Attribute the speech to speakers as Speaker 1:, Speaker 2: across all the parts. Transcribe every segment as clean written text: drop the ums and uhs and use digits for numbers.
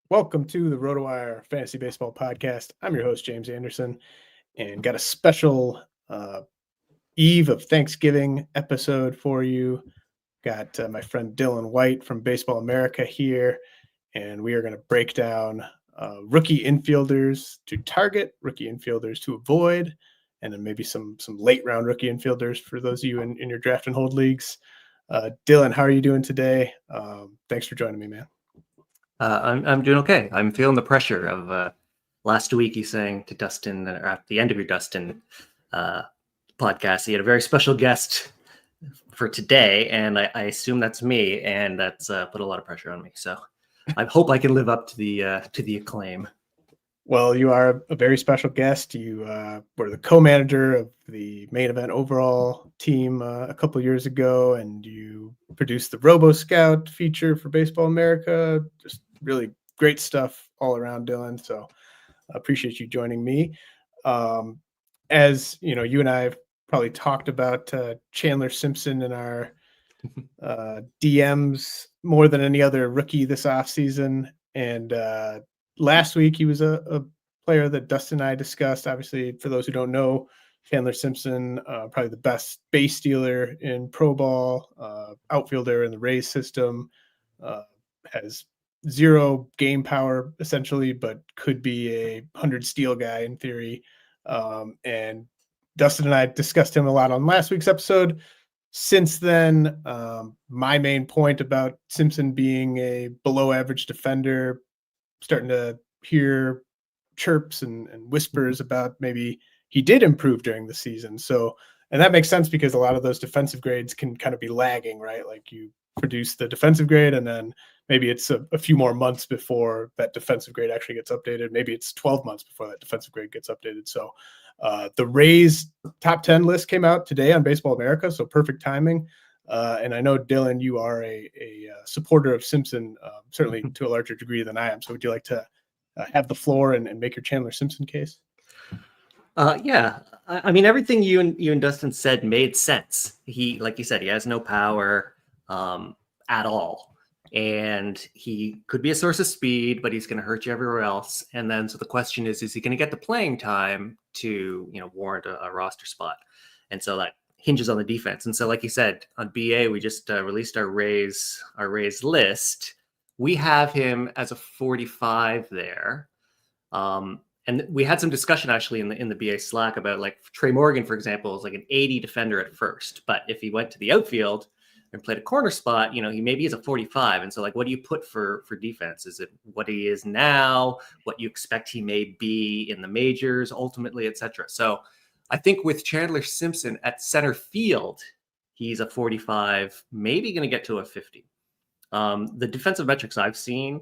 Speaker 1: Welcome to the RotoWire Fantasy Baseball Podcast. I'm your host, James Anderson, and got a special Eve of Thanksgiving episode for you. Got my friend Dylan White from Baseball America here, and we are going to break down rookie infielders to target, rookie infielders to avoid, and then maybe some late round rookie infielders for those of you in your draft and hold leagues. Dylan, how are you doing today? Thanks for joining me, man.
Speaker 2: I'm doing okay. I'm feeling the pressure of last week you saying to Dustin, or at the end of your Dustin podcast, you had a very special guest for today, and I assume that's me, and that's put a lot of pressure on me. So I hope I can live up to the acclaim.
Speaker 1: Well, you are a very special guest. You were the co-manager of the main event overall team a couple of years ago, and you produced the Robo Scout feature for Baseball America. Just really great stuff all around, Dylan. So I appreciate you joining me. As you know, you and I have probably talked about Chandler Simpson in our DMs more than any other rookie this offseason. And last week, he was a player that Dustin and I discussed. Obviously, for those who don't know, Chandler Simpson, probably the best base stealer in pro ball, outfielder in the Rays system, has zero game power essentially, but could be a 100 steal guy in theory. And Dustin and I discussed him a lot on last week's episode. Since then, my main point about Simpson being a below average defender, starting to hear chirps and whispers about maybe he did improve during the season. So, and that makes sense because a lot of those defensive grades can kind of be lagging, right? Like you produce the defensive grade and then maybe it's a few more months before that defensive grade actually gets updated. Maybe it's 12 months before that defensive grade gets updated. So the Rays top 10 list came out today on Baseball America. So perfect timing. And I know, Dylan, you are a supporter of Simpson, certainly to a larger degree than I am. So would you like to have the floor and make your Chandler Simpson case?
Speaker 2: Yeah, I mean, everything you and Dustin said made sense. He, like you said, he has no power at all. And he could be a source of speed, but he's going to hurt you everywhere else. And then, so the question is he going to get the playing time to, warrant a roster spot? And so that hinges on the defense. And so, like you said, on BA, we just released our Rays list. We have him as a 45 there. And we had some discussion actually in the BA Slack about like Trey Morgan, for example, is like an 80 defender at first. But if he went to the outfield and played a corner spot, he maybe is a 45. And so like, what do you put for defense? Is it what he is now, what you expect he may be in the majors ultimately, et cetera? So I think with Chandler Simpson at center field, he's a 45, maybe going to get to a 50. The defensive metrics I've seen,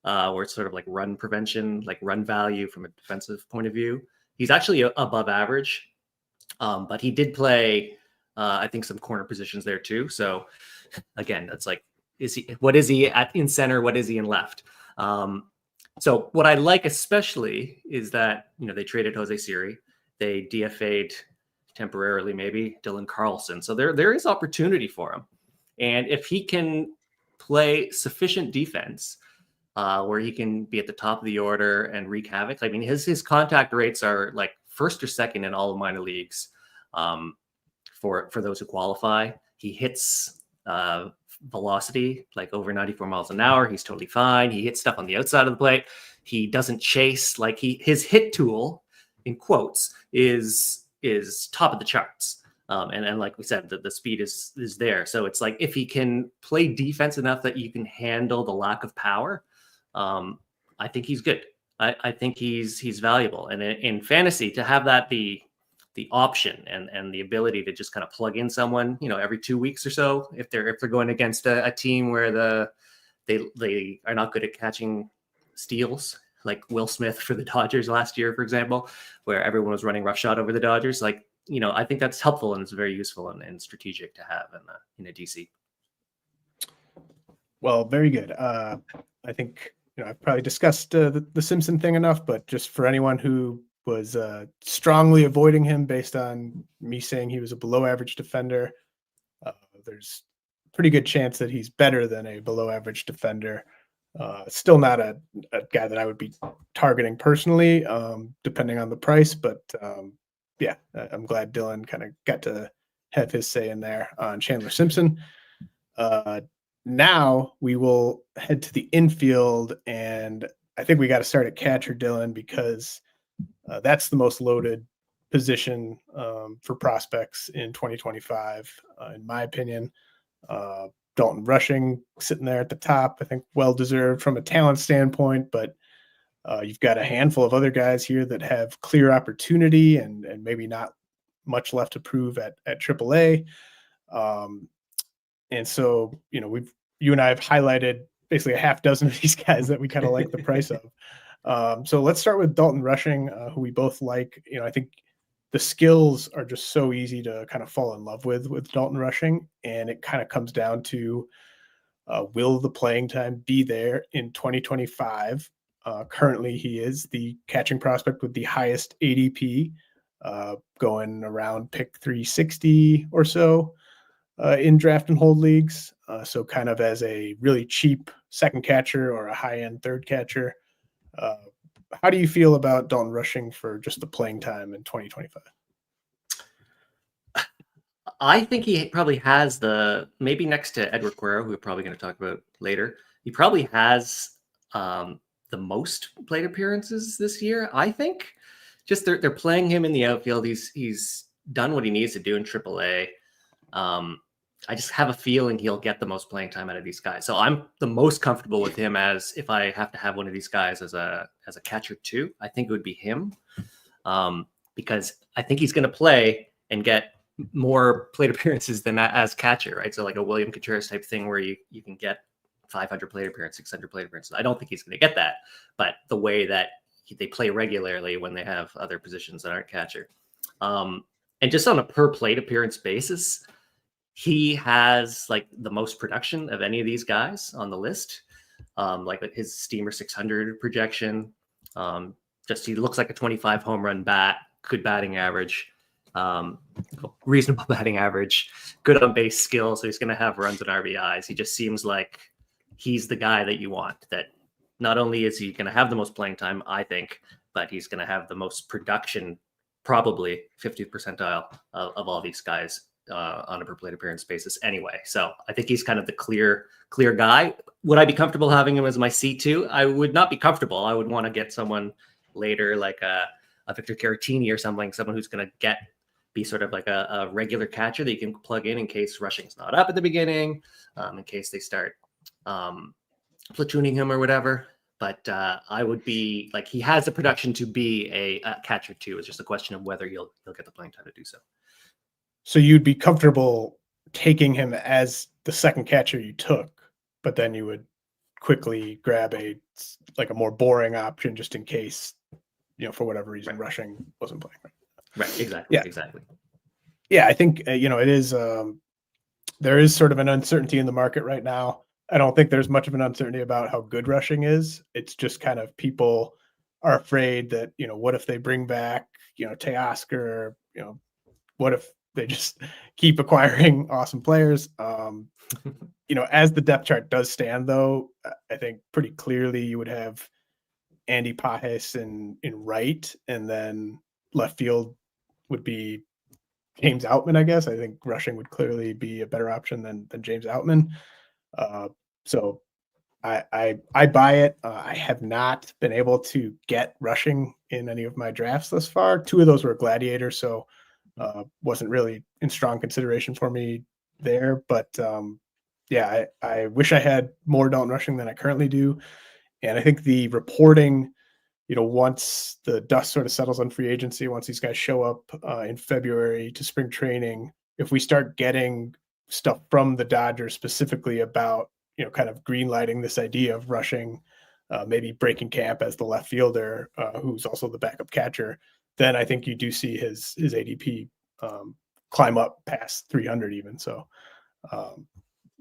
Speaker 2: where it's sort of like run prevention, like run value from a defensive point of view, he's actually above average. But he did play, I think, some corner positions there too. So again, that's like, what is he in center? What is he in left? So what I like especially is that, they traded Jose Siri. They DFA'd temporarily, maybe Dylan Carlson. So there is opportunity for him. And if he can play sufficient defense, where he can be at the top of the order and wreak havoc. I mean, his contact rates are like first or second in all of minor leagues. For those who qualify, he hits velocity like over 94 miles an hour. He's totally fine. He hits stuff on the outside of the plate. He doesn't chase. Like his hit tool, in quotes, is top of the charts. And like we said, the speed is there. So it's like if he can play defense enough that you can handle the lack of power, I think he's good. I think he's valuable. And in fantasy, to have that the option and the ability to just kind of plug in someone, every 2 weeks or so, if they're going against a team where they are not good at catching steals, like Will Smith for the Dodgers last year, for example, where everyone was running roughshod over the Dodgers. Like, I think that's helpful and it's very useful and strategic to have in a DC.
Speaker 1: Well, very good. I think I've probably discussed the Simpson thing enough, but just for anyone who was strongly avoiding him based on me saying he was a below average defender, there's a pretty good chance that he's better than a below average defender. Still not a guy that I would be targeting personally, depending on the price. But yeah, I'm glad Dylan kind of got to have his say in there on Chandler Simpson. Now we will head to the infield, and I think we got to start at catcher, Dylan, because that's the most loaded position for prospects in 2025, in my opinion. Dalton Rushing sitting there at the top, I think well deserved from a talent standpoint, but you've got a handful of other guys here that have clear opportunity and maybe not much left to prove at AAA. And so, you and I have highlighted basically a half dozen of these guys that we kind of like the price of. So let's start with Dalton Rushing, who we both like. I think the skills are just so easy to kind of fall in love with Dalton Rushing. And it kind of comes down to, will the playing time be there in 2025? Currently, he is the catching prospect with the highest ADP, going around pick 360 or so in draft and hold leagues. So kind of as a really cheap second catcher or a high-end third catcher. How do you feel about Dalton Rushing for just the playing time in 2025?
Speaker 2: I think he probably has maybe next to Edgar Quero, who we're probably going to talk about later, he probably has the most plate appearances this year. I think just they're playing him in the outfield. He's done what he needs to do in AAA. I just have a feeling he'll get the most playing time out of these guys. So I'm the most comfortable with him as if I have to have one of these guys as a catcher too. I think it would be him, because I think he's going to play and get more plate appearances than as catcher, right? So like a William Contreras type thing where you can get 500 plate appearances, 600 plate appearances. I don't think he's going to get that, but the way that they play regularly when they have other positions that aren't catcher. And just on a per plate appearance basis, he has like the most production of any of these guys on the list. Like his Steamer 600 projection, just he looks like a 25 home run bat, good batting average, reasonable batting average, good on base skill. So he's going to have runs and RBIs. He just seems like he's the guy that you want. That not only is he going to have the most playing time, I think, but he's going to have the most production, probably 50th percentile of all these guys on a per plate appearance basis anyway. So I think he's kind of the clear guy. Would I be comfortable having him as my C2? I would not be comfortable. I would want to get someone later, like a Victor Caratini or something, someone who's going to be sort of like a regular catcher that you can plug in case Rushing's not up at the beginning, in case they start platooning him or whatever. But I would be like, he has the production to be a catcher too. It's just a question of whether he'll get the playing time to do so.
Speaker 1: So you'd be comfortable taking him as the second catcher you took, but then you would quickly grab a more boring option just in case, for whatever reason, right, Rushing wasn't playing.
Speaker 2: Right. Exactly. Yeah. Exactly.
Speaker 1: Yeah. I think, it is, there is sort of an uncertainty in the market right now. I don't think there's much of an uncertainty about how good Rushing is. It's just kind of people are afraid that, what if they bring back, Teoscar, what if they just keep acquiring awesome players? As the depth chart does stand, though, I think pretty clearly you would have Andy Pajes in right, and then left field would be James Outman, I guess. I think Rushing would clearly be a better option than James Outman. So I buy it. I have not been able to get Rushing in any of my drafts thus far. 2 of those were Gladiator, so wasn't really in strong consideration for me there. But yeah, I wish I had more Dalton Rushing than I currently do. And I think the reporting, once the dust sort of settles on free agency, once these guys show up in February to spring training, if we start getting stuff from the Dodgers specifically about, kind of green lighting this idea of Rushing, maybe breaking camp as the left fielder, who's also the backup catcher, then I think you do see his ADP climb up past 300 even. So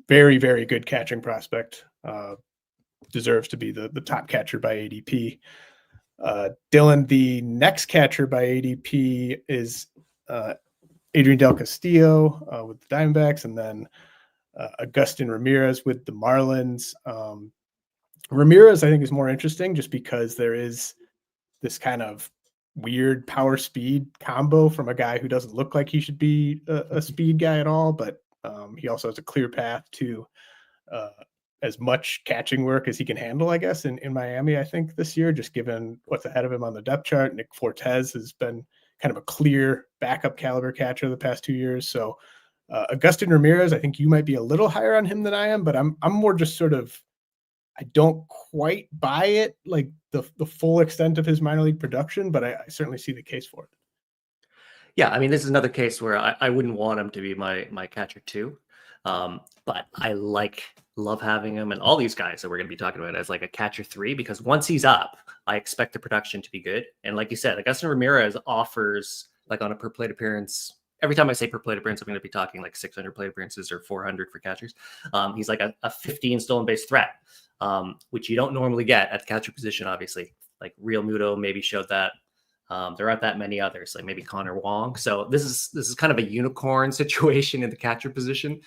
Speaker 1: very, very good catching prospect. Deserves to be the top catcher by ADP. Dylan, the next catcher by ADP is Adrian Del Castillo with the Diamondbacks, and then Agustin Ramirez with the Marlins. Ramirez, I think, is more interesting just because there is this kind of weird power speed combo from a guy who doesn't look like he should be a speed guy at all, but he also has a clear path to uh, as much catching work as he can handle, I guess, in Miami, I think, this year, just given what's ahead of him on the depth chart. Nick Fortes has been kind of a clear backup caliber catcher the past 2 years. So Agustin Ramirez, I think you might be a little higher on him than I am, but I'm more just sort of, I don't quite buy it, like the full extent of his minor league production, but I certainly see the case for it.
Speaker 2: Yeah, I mean, this is another case where I wouldn't want him to be my catcher too. But I love having him and all these guys that we're going to be talking about as like a catcher 3, because once he's up, I expect the production to be good. And like you said, Agustin Ramirez offers, like, on a per plate appearance. Every time I say per plate appearance, I'm going to be talking like 600 plate appearances or 400 for catchers. He's like a 15 stolen base threat, which you don't normally get at the catcher position, obviously. Like Real Muto maybe showed that. There aren't that many others, like maybe Connor Wong. So this is kind of a unicorn situation in the catcher position.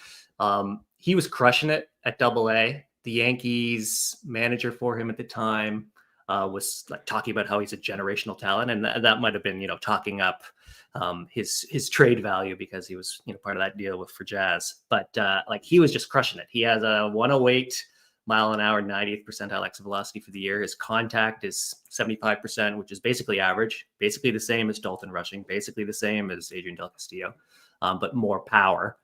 Speaker 2: He was crushing it at AA. The Yankees manager for him at the time was like talking about how he's a generational talent, and that might have been, talking up his trade value because he was, part of that deal for Jazz. But like, he was just crushing it. He has a 108 mile an hour, 90th percentile exit velocity for the year. His contact is 75%, which is basically average, basically the same as Dalton Rushing, basically the same as Adrian Del Castillo, but more power.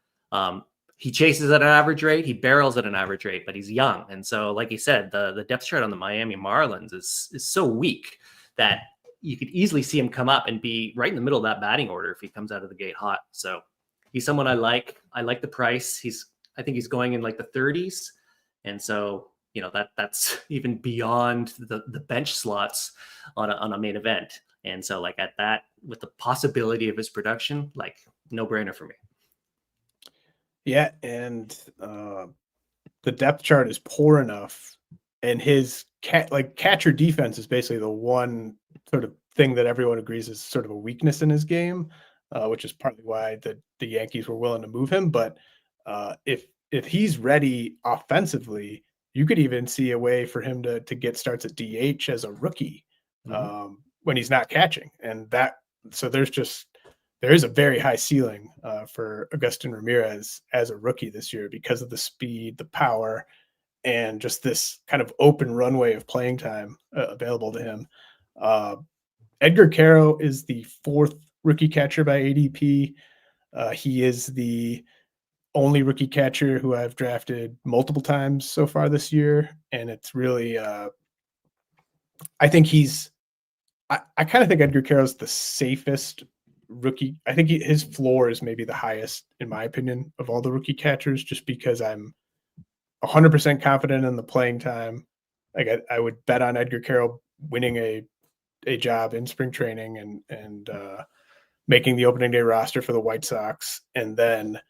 Speaker 2: He chases at an average rate, he barrels at an average rate, but he's young. And so, like you said, the depth chart on the Miami Marlins is so weak that you could easily see him come up and be right in the middle of that batting order if he comes out of the gate hot. So he's someone I like. I like the price. I think he's going in like the 30s. And so, that's even beyond the bench slots on a main event. And so, like, at that, with the possibility of his production, like, no brainer for me.
Speaker 1: Yeah. And the depth chart is poor enough, and his catcher defense is basically the one sort of thing that everyone agrees is sort of a weakness in his game, which is partly why the Yankees were willing to move him. But if he's ready offensively, you could even see a way for him to get starts at DH as a rookie when he's not catching. And so there is a very high ceiling for Agustin Ramirez as a rookie this year because of the speed, the power, and just this kind of open runway of playing time available to him. Edgar Quero is the 4th rookie catcher by ADP. He is the only rookie catcher who I've drafted multiple times so far this year. And it's really, I think I kind of think Edgar Quero is the safest rookie. I think his floor is maybe the highest, in my opinion, of all the rookie catchers, just because I'm 100% confident in the playing time. Like I would bet on Edgar Quero winning a job in spring training and making the opening day roster for the White Sox. And then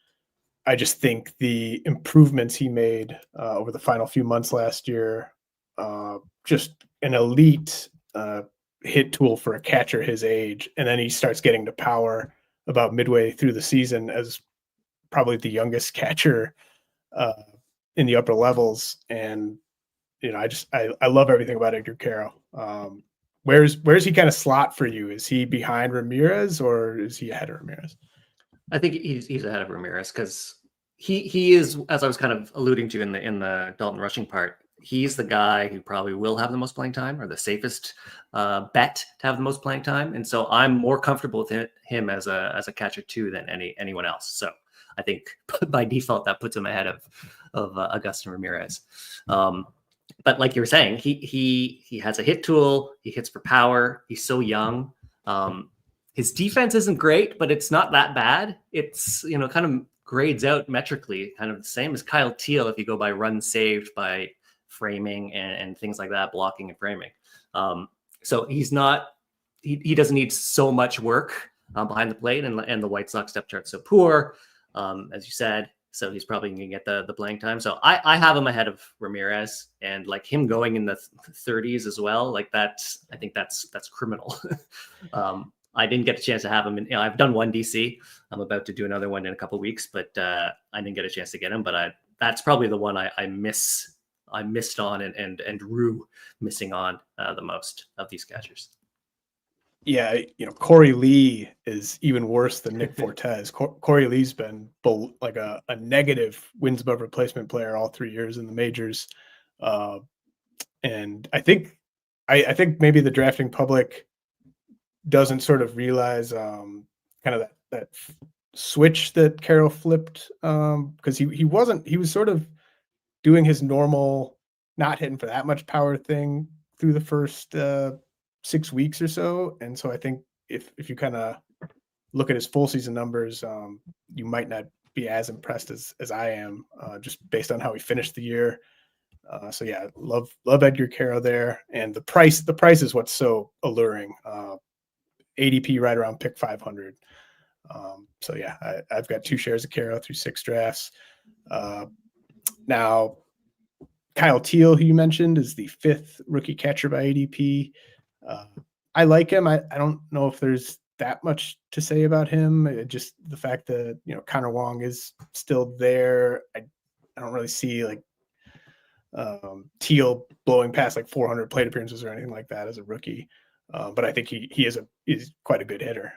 Speaker 1: I just think the improvements he made over the final few months last year, just an elite hit tool for a catcher his age. And then he starts getting to power about midway through the season as probably the youngest catcher in the upper levels. And, I love everything about Edgar Quero. Where's he kind of slot for you? Is he behind Ramirez or is he ahead of Ramirez?
Speaker 2: I think he's ahead of Ramirez because he is, as I was kind of alluding to in the Dalton Rushing part, he's the guy who probably will have the most playing time, or the safest bet to have the most playing time. And so I'm more comfortable with him as a catcher too than anyone else. So I think by default that puts him ahead of Agustin Ramirez. But like you were saying, he has a hit tool. He hits for power. He's so young. His defense isn't great, but it's not that bad. It's, kind of grades out metrically, kind of the same as Kyle Teal if you go by runs saved, by framing and things like that, blocking and framing. So he's not, he doesn't need so much work behind the plate, and the White Sox depth chart's so poor, as you said. So he's probably going to get the playing time. So I have him ahead of Ramirez, and like him going in the 30s as well. Like that's, I think that's criminal. I didn't get a chance to have him. I've done one DC. I'm about to do another one in a couple of weeks, but I didn't get a chance to get him. But that's probably the one I miss I missed on and Rue missing on the most of these catchers.
Speaker 1: Yeah, Corey Lee is even worse than Nick Fortes. Corey Lee's been like a negative wins above replacement player all 3 years in the majors. And I think maybe the drafting public doesn't sort of realize kind of that switch that Quero flipped, because he was sort of doing his normal not hitting for that much power thing through the first 6 weeks or so. And so I think if you kind of look at his full season numbers, you might not be as impressed as I am, just based on how he finished the year. So yeah, love Edgar Quero there. And the price is what's so alluring. ADP right around pick 500. So yeah, I've got 2 shares of Quero through 6 drafts. Now, Kyle Teal, who you mentioned, is the 5th rookie catcher by ADP. I like him. I don't know if there's that much to say about him. Just the fact that Connor Wong is still there. I don't really see like Teal blowing past like 400 plate appearances or anything like that as a rookie. But I think he's quite a good hitter.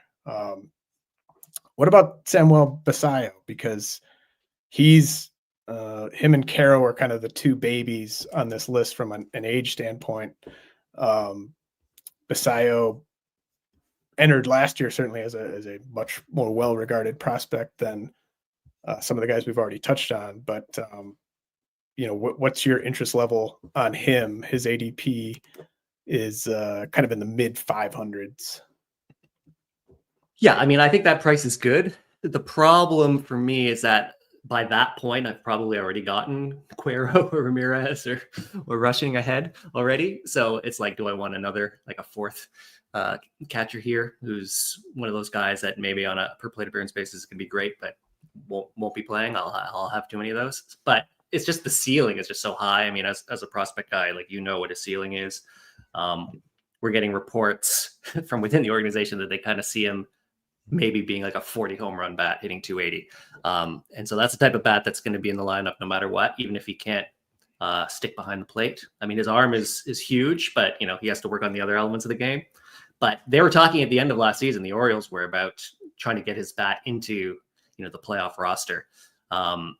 Speaker 1: What about Samuel Basallo? Because he's him and Quero are kind of the 2 babies on this list from an age standpoint. Basallo entered last year certainly as a much more well-regarded prospect than some of the guys we've already touched on. But what's your interest level on him? His ADP is kind of in the mid 500s.
Speaker 2: Yeah, I mean, I think that price is good. The problem for me is that by that point, I've probably already gotten Quero or Ramirez or Rushing ahead already. So it's like, do I want another, like a 4th catcher here who's one of those guys that maybe on a per plate appearance basis can be great, but won't be playing? I'll have too many of those. But it's just the ceiling is just so high. I mean, as a prospect guy, like what his ceiling is. We're getting reports from within the organization that they kind of see him maybe being like a 40 home run bat hitting 280. And so that's the type of bat that's going to be in the lineup no matter what, even if he can't stick behind the plate. I mean, his arm is huge, but he has to work on the other elements of the game. But they were talking at the end of last season, the Orioles were about trying to get his bat into, the playoff roster. And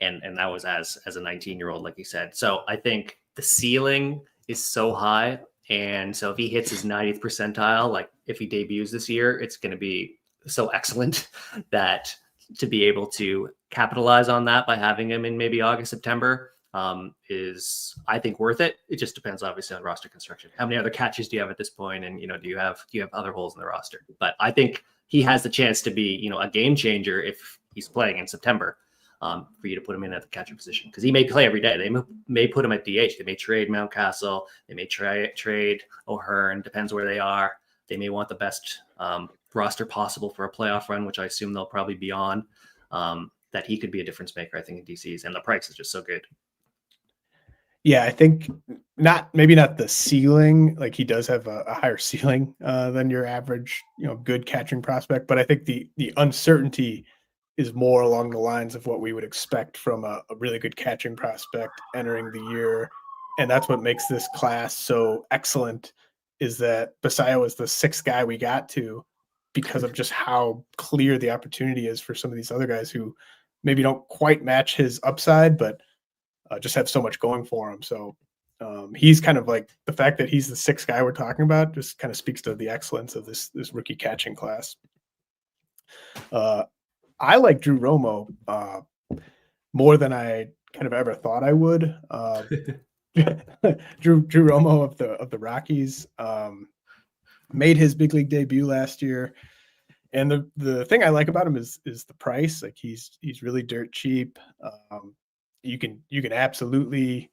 Speaker 2: that was as a 19-year-old, like you said. So I think the ceiling is so high. And so if he hits his 90th percentile, like if he debuts this year, it's going to be so excellent that to be able to capitalize on that by having him in maybe August, September is, I think, worth it. It just depends, obviously, on roster construction. How many other catches do you have at this point? And, do you have other holes in the roster? But I think he has the chance to be, a game changer if he's playing in September. For you to put him in at the catcher position, because he may play every day. They may put him at DH. They may trade Mountcastle. They may trade O'Hearn. Depends where they are. They may want the best roster possible for a playoff run, which I assume they'll probably be on. That he could be a difference maker, I think, in DCs, and the price is just so good.
Speaker 1: Yeah, I think maybe not the ceiling. Like he does have a higher ceiling than your average, good catching prospect. But I think the uncertainty is more along the lines of what we would expect from a really good catching prospect entering the year. And that's what makes this class so excellent, is that Basallo is the 6th guy we got to because of just how clear the opportunity is for some of these other guys who maybe don't quite match his upside, but just have so much going for him. So he's kind of like, the fact that he's the 6th guy we're talking about just kind of speaks to the excellence of this rookie catching class. I like Drew Romo more than I kind of ever thought I would. Drew Romo of the Rockies made his big league debut last year, and the thing I like about him is the price. Like he's really dirt cheap. You can absolutely,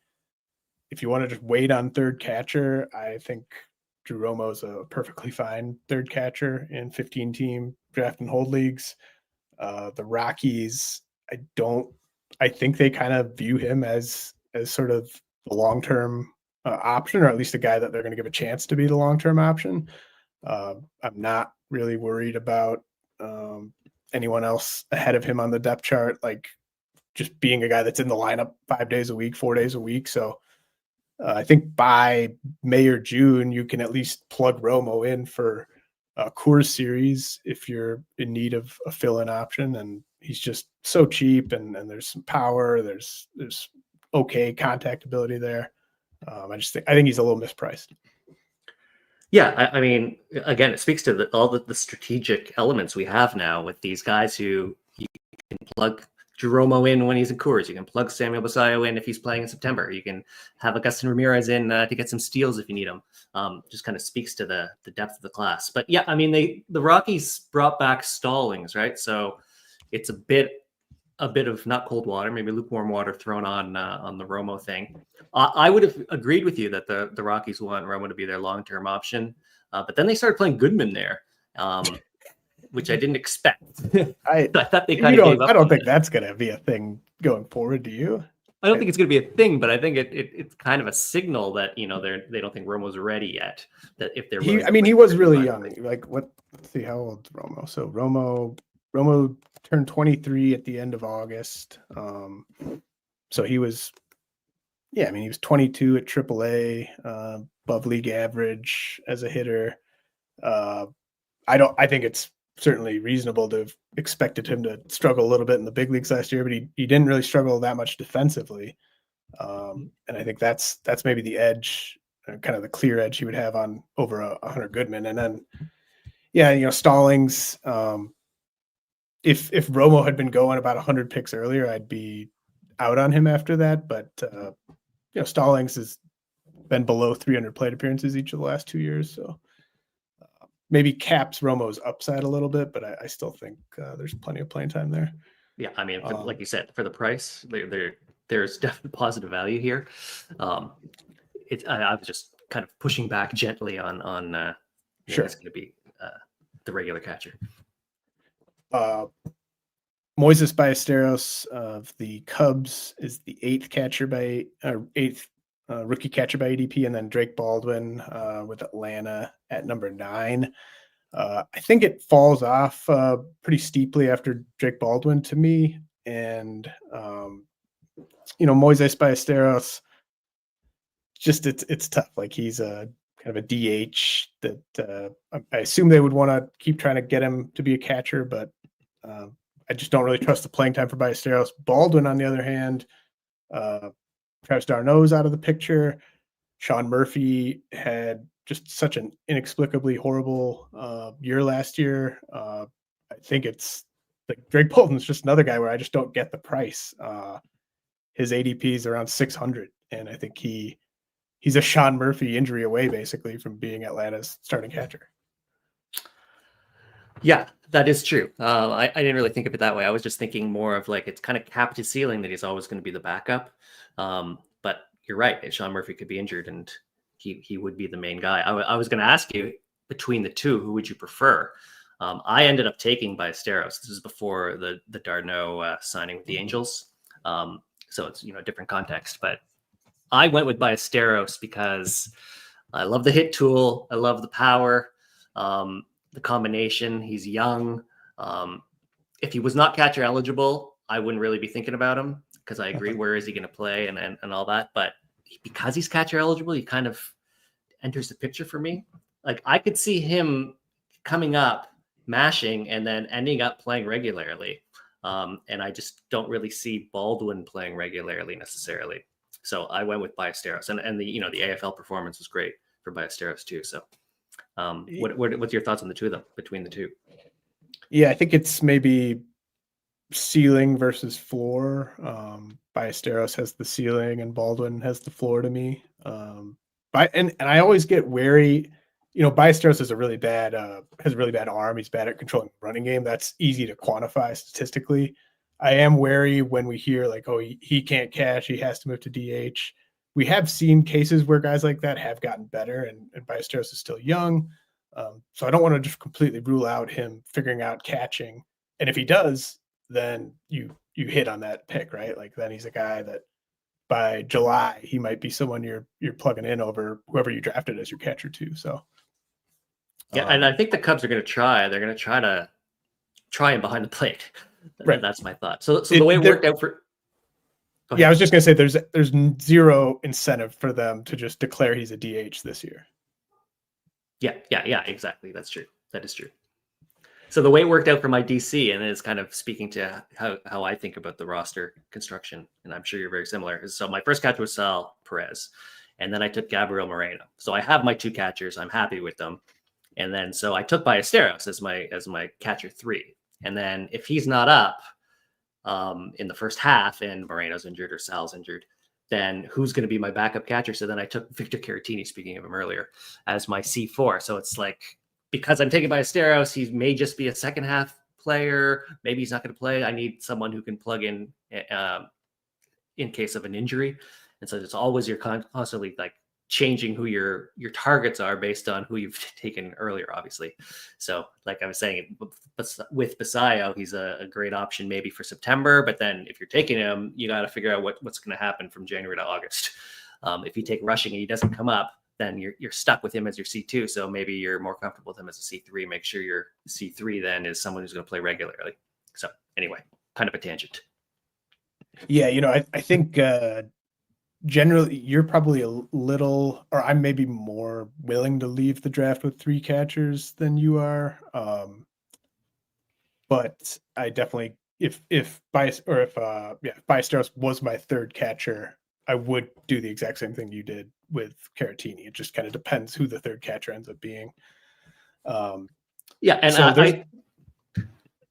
Speaker 1: if you want to just wait on 3rd catcher, I think Drew Romo is a perfectly fine 3rd catcher in 15-team draft and hold leagues. The Rockies, I think they kind of view him as sort of the long-term option, or at least a guy that they're going to give a chance to be the long-term option. I'm not really worried about anyone else ahead of him on the depth chart. Like just being a guy that's in the lineup 5 days a week, 4 days a week. So I think by May or June, you can at least plug Romo in for a Coors series if you're in need of a fill-in option. And he's just so cheap, and there's some power. There's okay contact ability there. I think he's a little mispriced.
Speaker 2: Yeah, I mean, again, it speaks to all the strategic elements we have now with these guys who you can plug Jeromo in when he's in Coors. You can plug Samuel Basayo in if he's playing in September. You can have Agustin Ramirez in to get some steals if you need them. Just kind of speaks to the depth of the class. But yeah, I mean, the Rockies brought back Stallings, right? So it's a bit of not cold water, maybe lukewarm water thrown on the Romo thing. I would have agreed with you that the Rockies want Romo to be their long-term option, but then they started playing Goodman there, which I didn't expect. I thought they kind of gave up.
Speaker 1: I don't think that's going to be a thing going forward. Do you?
Speaker 2: I don't think it's going to be a thing, but I think it's kind of a signal that they don't think Romo's ready yet. That if they're,
Speaker 1: he was really young. Like what? Let's see, how old's Romo? So Romo turned 23 at the end of August. So he was, he was 22 at AAA, above league average as a hitter. I think it's certainly reasonable to have expected him to struggle a little bit in the big leagues last year, but he didn't really struggle that much defensively. And I think that's maybe the edge, kind of the clear edge he would have on over a Hunter Goodman. And then, Stallings, if Romo had been going about 100 picks earlier, I'd be out on him after that. But Stallings has been below 300 plate appearances each of the last 2 years, so maybe caps Romo's upside a little bit. But I still think there's plenty of playing time there.
Speaker 2: Yeah, I mean, like you said, for the price, there's definitely positive value here. I was just kind of pushing back gently on
Speaker 1: sure,
Speaker 2: it's going to be the regular catcher.
Speaker 1: Moises Ballesteros of the Cubs is the eighth rookie catcher by ADP, and then Drake Baldwin with Atlanta at number 9. I think it falls off pretty steeply after Drake Baldwin to me, and Moises Ballesteros, just it's tough. Like, he's a kind of a DH that I assume they would want to keep trying to get him to be a catcher, but I just don't really trust the playing time for Ballesteros. Baldwin, on the other hand, Travis d'Arnaud's out of the picture. Sean Murphy had just such an inexplicably horrible year last year. I think it's like Drake Baldwin's just another guy where I just don't get the price. His ADP is around 600, and I think he's a Sean Murphy injury away, basically, from being Atlanta's starting catcher.
Speaker 2: Yeah, that is true. I didn't really think of it that way. I was just thinking more of like, it's kind of capped his ceiling that he's always going to be the backup. But you're right. Sean Murphy could be injured and he would be the main guy. I was going to ask you, between the two, who would you prefer? I ended up taking Ballesteros. This is before the d'Arnaud signing with the Angels. So it's, a different context, but I went with Ballesteros because I love the hit tool. I love the power. The combination. He's young. If he was not catcher eligible, I wouldn't really be thinking about him, because I agree, where is he going to play and all that. But because he's catcher eligible, he kind of enters the picture for me. Like, I could see him coming up, mashing, and then ending up playing regularly. And I just don't really see Baldwin playing regularly necessarily. So I went with Ballesteros, and the AFL performance was great for Ballesteros too. So what's your thoughts on the two of them, between the two?
Speaker 1: Yeah, I think it's maybe ceiling versus floor. Ballesteros has the ceiling and Baldwin has the floor to me. And I always get wary. Ballesteros has a really bad arm. He's bad at controlling the running game. That's easy to quantify statistically. I am wary when we hear like, oh, he can't catch, he has to move to DH. We have seen cases where guys like that have gotten better, and Ballesteros is still young. So I don't want to just completely rule out him figuring out catching. And if he does, then you hit on that pick, right? Like, then he's a guy that by July, he might be someone you're plugging in over whoever you drafted as your catcher too. So
Speaker 2: yeah, and I think the Cubs are going to try. They're going to try him behind the plate. Right. That's my thought. So the way it worked out for
Speaker 1: Yeah, I was just going to say there's zero incentive for them to just declare he's a DH this year.
Speaker 2: Yeah, exactly. That's true. That is true. So the way it worked out for my DC, and it's kind of speaking to how I think about the roster construction, and I'm sure you're very similar. Is so my first catcher was Sal Perez, and then I took Gabriel Moreno. So I have my 2 catchers. I'm happy with them. And then so I took Ballesteros as my catcher 3. And then if he's not up in the first half and Moreno's injured or Sal's injured, then who's going to be my backup catcher? So then I took Victor Caratini, speaking of him earlier, as my C4. So it's like, because I'm taking Ballesteros, he may just be a second half player. Maybe he's not going to play. I need someone who can plug in case of an injury. And so it's always you're constantly like changing who your targets are based on who you've taken earlier, obviously. So like I was saying, with Basayo, he's a great option maybe for September, but then if you're taking him, you got to figure out what's going to happen from January to August. If you take Rushing and he doesn't come up, then you're stuck with him as your C2. So maybe you're more comfortable with him as a C3. Make sure your C3 then is someone who's going to play regularly. So anyway, kind of a tangent.
Speaker 1: Yeah, I think generally you're probably a little, or I'm maybe more willing to leave the draft with 3 catchers than you are. But I definitely, if Ballesteros was my 3rd catcher, I would do the exact same thing you did with Caratini. It just kind of depends who the 3rd catcher ends up being.
Speaker 2: Yeah, and
Speaker 1: so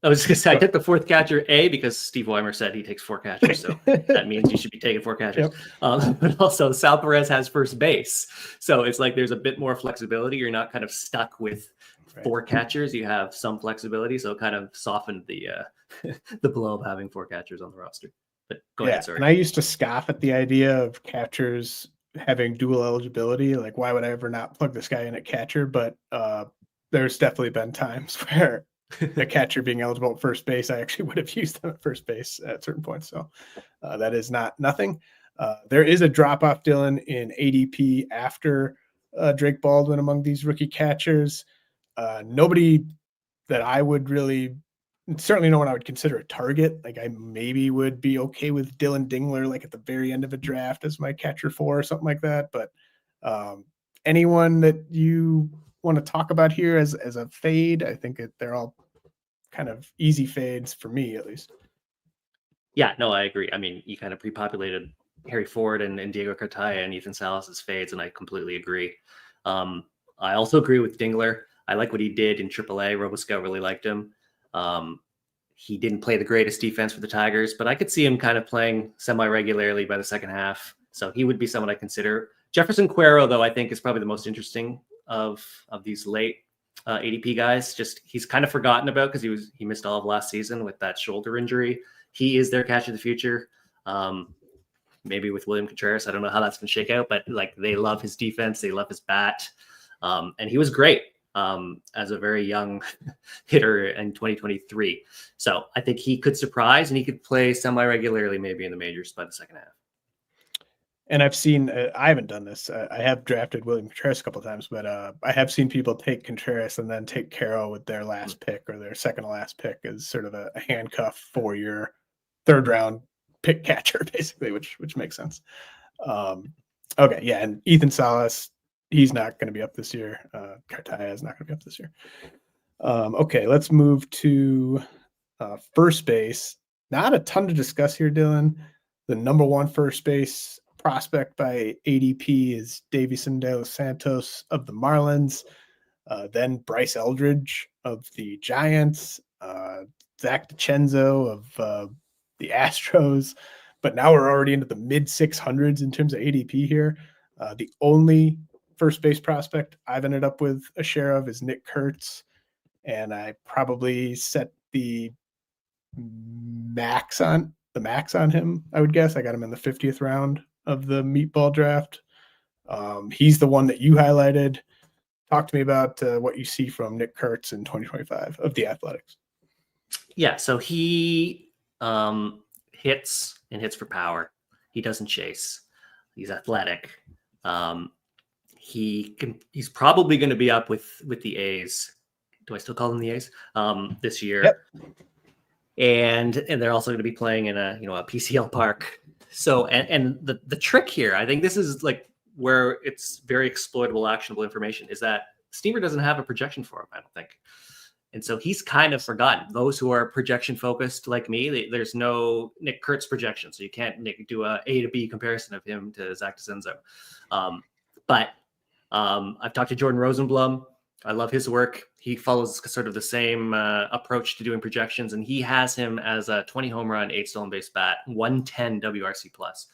Speaker 2: I was just going to say, I took the 4th catcher, because Steve Weimer said he takes 4 catchers, so that means you should be taking 4 catchers. Yep. But also, Sal Perez has first base, so it's like there's a bit more flexibility. You're not kind of stuck with 4 catchers. You have some flexibility, so it kind of softened the the blow of having 4 catchers on the roster. But go ahead, sorry.
Speaker 1: And I used to scoff at the idea of catchers having dual eligibility. Like, why would I ever not plug this guy in at catcher? But there's definitely been times where a catcher being eligible at first base, I actually would have used them at first base at certain points. So that is not nothing. There is a drop-off, Dylan, in ADP after Drake Baldwin among these rookie catchers. Nobody that I would really, certainly no one I would consider a target. Like I maybe would be okay with Dylan Dingler, like at the very end of a draft as my catcher 4 or something like that. But anyone that you want to talk about here as a fade, I think they're all kind of easy fades for me, at least.
Speaker 2: Yeah, no, I agree. I mean, you kind of pre-populated Harry Ford and Diego Cartaya and Ethan Salas as fades, and I completely agree. I also agree with Dingler. I like what he did in AAA. RoboScout really liked him. He didn't play the greatest defense for the Tigers, but I could see him kind of playing semi-regularly by the second half. So he would be someone I consider. Jefferson Quero, though, I think is probably the most interesting of these late ADP guys. Just he's kind of forgotten about because he missed all of last season with that shoulder injury. He is their catch of the future. Maybe with William Contreras, I don't know how that's going to shake out, but like they love his defense, they love his bat, and he was great as a very young hitter in 2023. So I think he could surprise, and he could play semi-regularly, maybe in the majors by the second half.
Speaker 1: And I've seen, I haven't done this. I have drafted William Contreras a couple of times, but I have seen people take Contreras and then take Quero with their last pick or their second to last pick as sort of a handcuff for your 3rd round pick catcher, basically, which makes sense. Okay, yeah, and Ethan Salas, he's not going to be up this year. Cartaya is not going to be up this year. Okay, let's move to first base. Not a ton to discuss here, Dylan. The number 1 first base prospect by ADP is Davison De Los Santos of the Marlins, then Bryce Eldridge of the Giants, Zach DiCenzo of the Astros, but now we're already into the mid 600s in terms of ADP here. The only first base prospect I've ended up with a share of is Nick Kurtz, and I probably set the max on him. I would guess I got him in the 50th round of the meatball draft. He's the one that you highlighted. Talk to me about what you see from Nick Kurtz in 2025 of the Athletics.
Speaker 2: Yeah, so he hits for power. He doesn't chase. He's athletic. He's probably going to be up with the A's. Do I still call them the A's this year?
Speaker 1: Yep.
Speaker 2: and they're also going to be playing in a PCL park. So and the trick here, I think this is like where it's very exploitable, actionable information, is that Steamer doesn't have a projection for him, I don't think. And so he's kind of forgotten. Those who are projection focused like me, there's no Nick Kurtz projection, so you can't do a to B comparison of him to Zach DeCenzo. But I've talked to Jordan Rosenblum. I love his work. He follows sort of the same approach to doing projections, and he has him as a 20 home run, 8 stolen base bat, 110 WRC plus,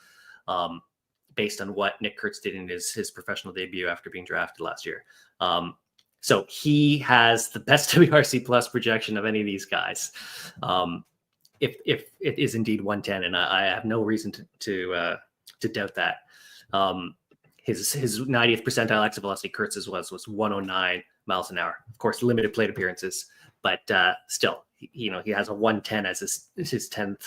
Speaker 2: based on what Nick Kurtz did in his professional debut after being drafted last year. So he has the best WRC plus projection of any of these guys. If it is indeed 110, and I have no reason to doubt that. His 90th percentile exit velocity, Kurtz's was 109 miles an hour. Of course, limited plate appearances, but still, he has a 110 as his 10th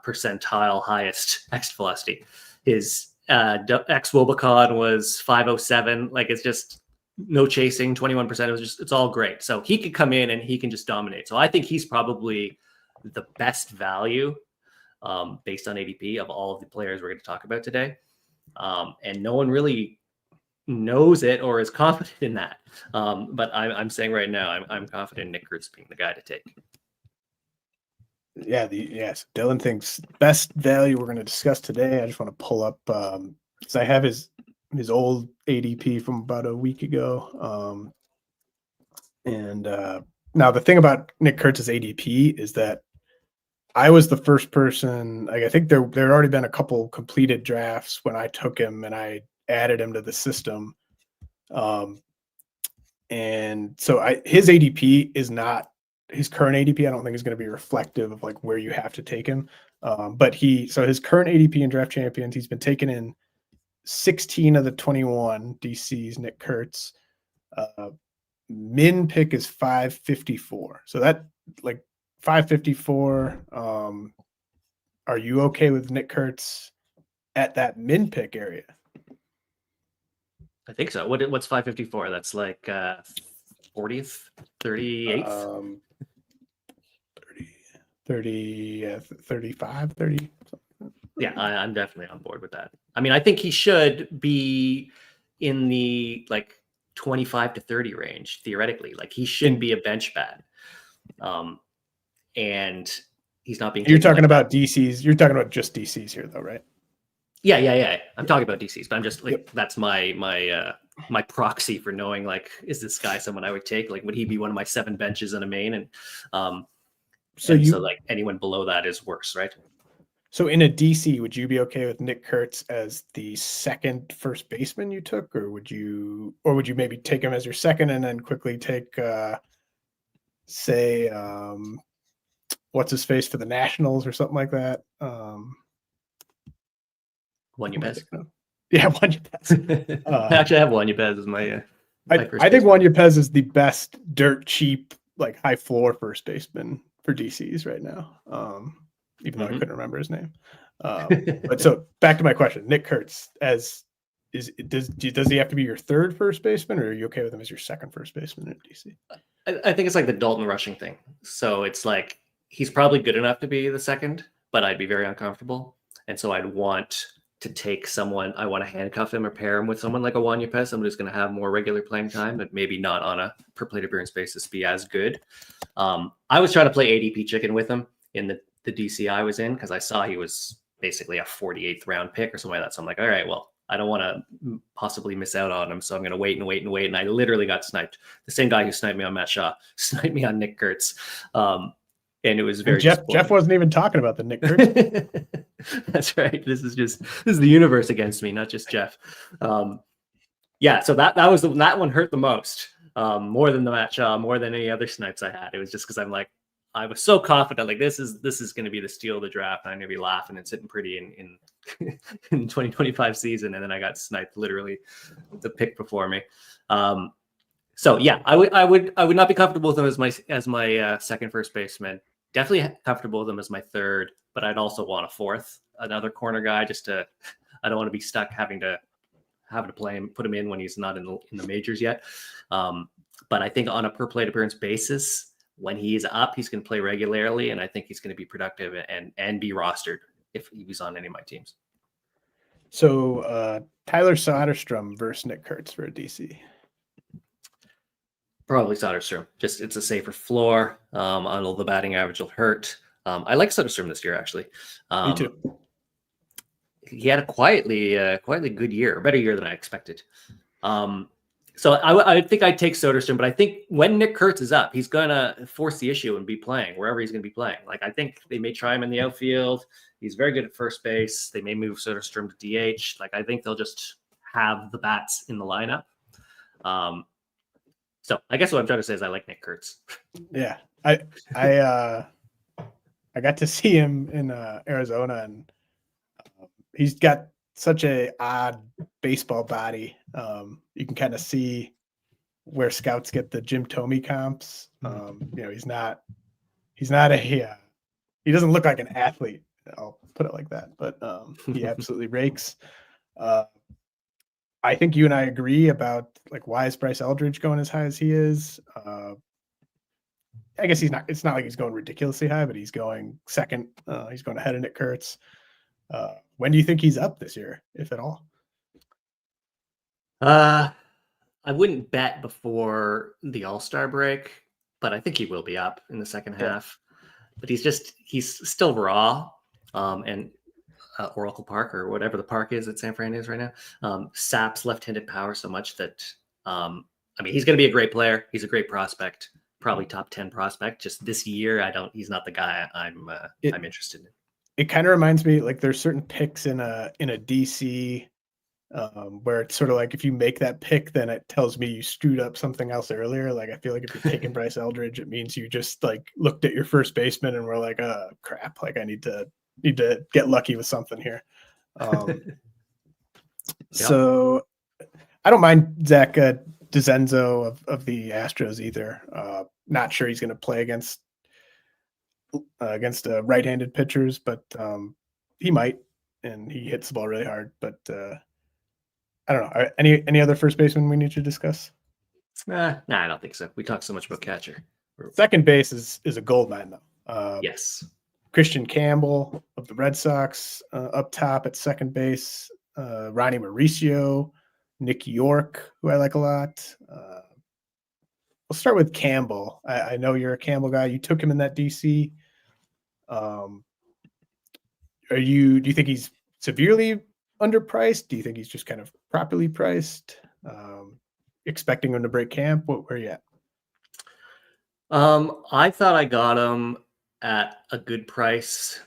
Speaker 2: percentile highest exit velocity. His ex-Wobacon was 507. Like, it's just no chasing, 21%. It's all great. So he could come in and he can just dominate. So I think he's probably the best value based on ADP of all of the players we're going to talk about today. And no one really knows it or is confident in that. But I'm saying right now, I'm confident in Nick Kurtz being the guy to take.
Speaker 1: Yeah, yes. Dylan thinks best value we're going to discuss today. I just want to pull up because I have his old ADP from about a week ago. And now the thing about Nick Kurtz's ADP is that I was the first person. Like, I think there had already been a couple completed drafts when I took him and I added him to the system. And so his ADP is not his current ADP. I don't think is going to be reflective of like where you have to take him. But his current ADP in Draft Champions, he's been taken in 16 of the 21 DCs. Nick Kurtz, min pick is 554. So that, like, 554. Are you okay with Nick Kurtz at that min pick area?
Speaker 2: I think so. What's 554? That's like 40th, 38th?
Speaker 1: 30, 35, 30.
Speaker 2: Yeah, I'm definitely on board with that. I mean, I think he should be in the like 25 to 30 range, theoretically. Like, he shouldn't be a bench bat. And he's not being.
Speaker 1: You're talking about DCs. You're talking about just DCs here, though, right?
Speaker 2: Yeah. I'm talking about DCs, but I'm just like, that's my proxy for knowing, like, is this guy someone I would take? Like, would he be one of my 7 benches in a main? And so like anyone below that is worse, right?
Speaker 1: So in a DC, would you be okay with Nick Kurtz as the second first baseman you took, or would you maybe take him as your second and then quickly take, say, what's his face for the Nationals or something like that?
Speaker 2: Juan-Yepez.
Speaker 1: Yeah, Juan-Yepez.
Speaker 2: Actually, I have Juan-Yepez as my
Speaker 1: I think Juan-Yepez is the best dirt cheap, like, high floor first baseman for DCs right now. Even though I couldn't remember his name. But so back to my question, Nick Kurtz, does he have to be your third first baseman, or are you okay with him as your second first baseman in DC?
Speaker 2: I think it's like the Dalton Rushing thing. So it's like, he's probably good enough to be the second, but I'd be very uncomfortable. And so I'd want to take someone, I want to handcuff him or pair him with someone like a Juan-Yepez, someone who's going to have more regular playing time, but maybe not on a per plate appearance basis be as good. I was trying to play ADP chicken with him in the DC I was in, because I saw he was basically a 48th round pick or something like that. So I'm like, all right, well, I don't want to possibly miss out on him, so I'm going to wait. And I literally got sniped. The same guy who sniped me on Matt Shaw sniped me on Nick Kurtz. And it was very
Speaker 1: Jeff wasn't even talking about the Nick Kurtz.
Speaker 2: That's right. This is the universe against me, not just Jeff. Yeah, so that one hurt the most, more than the Matt Shaw, more than any other snipes I had. It was just because I'm like, I was so confident, like, this is going to be the steal of the draft. I'm going to be laughing and sitting pretty in in 2025 season, and then I got sniped literally the pick before me. So yeah, I would not be comfortable with him as my second first baseman. Definitely comfortable with him as my third, but I'd also want a fourth, another corner guy, I don't want to be stuck having to play him, put him in when he's not in the majors yet. But I think on a per plate appearance basis, when he's up, he's going to play regularly, and I think he's going to be productive and be rostered if he's on any of my teams.
Speaker 1: So Tyler Soderstrom versus Nick Kurtz for a DC.
Speaker 2: Probably Soderstrom. Just it's a safer floor. Although the batting average will hurt. I like Soderstrom this year, actually.
Speaker 1: Me too.
Speaker 2: He had a quietly good year, a better year than I expected. So I think I'd take Soderstrom, but I think when Nick Kurtz is up, he's gonna force the issue and be playing wherever he's gonna be playing. Like I think they may try him in the outfield. He's very good at first base. They may move Soderstrom to DH. Like I think they'll just have the bats in the lineup. So I guess what I'm trying to say is I like Nick Kurtz.
Speaker 1: Yeah, I got to see him in Arizona, and he's got such a odd baseball body. You can kind of see where scouts get the Jim Thome comps. He's not he doesn't look like an athlete. I'll put it like that, but he absolutely rakes. I think you and I agree about like why is Bryce Eldridge going as high as he is. I guess it's not like he's going ridiculously high, but he's going second. He's going ahead of Nick Kurtz. When do you think he's up this year, if at all?
Speaker 2: I wouldn't bet before the All-Star break, but I think he will be up in the second half. But he's still raw. And Oracle Park or whatever the park is that San Fran is right now, saps left-handed power so much that, he's going to be a great player. He's a great prospect, probably top 10 prospect. Just this year, he's not the guy I'm interested in.
Speaker 1: It kind of reminds me, like there's certain picks in a DC where it's sort of like if you make that pick, then it tells me you screwed up something else earlier. Like I feel like if you're taking Bryce Eldridge, it means you just like looked at your first baseman and were like, oh crap, like I need to get lucky with something here. So I don't mind Zach DeZenzo of the Astros either. Not sure he's going to play against right-handed pitchers, but he might, and he hits the ball really hard. But I don't know. Any other first baseman we need to discuss?
Speaker 2: Nah, I don't think so. We talk so much about catcher.
Speaker 1: Second base is a gold mine, though.
Speaker 2: Yes.
Speaker 1: Christian Campbell of the Red Sox up top at second base. Ronnie Mauricio, Nick York, who I like a lot. We'll start with Campbell. I know you're a Campbell guy. You took him in that DC. Do you think he's severely underpriced? Do you think he's just kind of properly priced? Expecting him to break camp? Where are you at?
Speaker 2: I thought I got him at a good price,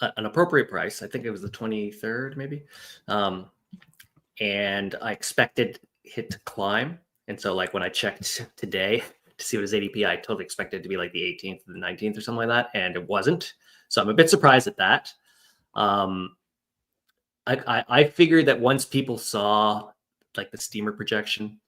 Speaker 2: an appropriate price. I think it was the 23rd, maybe. And I expected it to climb. And so like when I checked today to see what his ADP, I totally expected it to be like the 18th or the 19th or something like that. And it wasn't. So I'm a bit surprised at that. I figured that once people saw like the Steamer projection,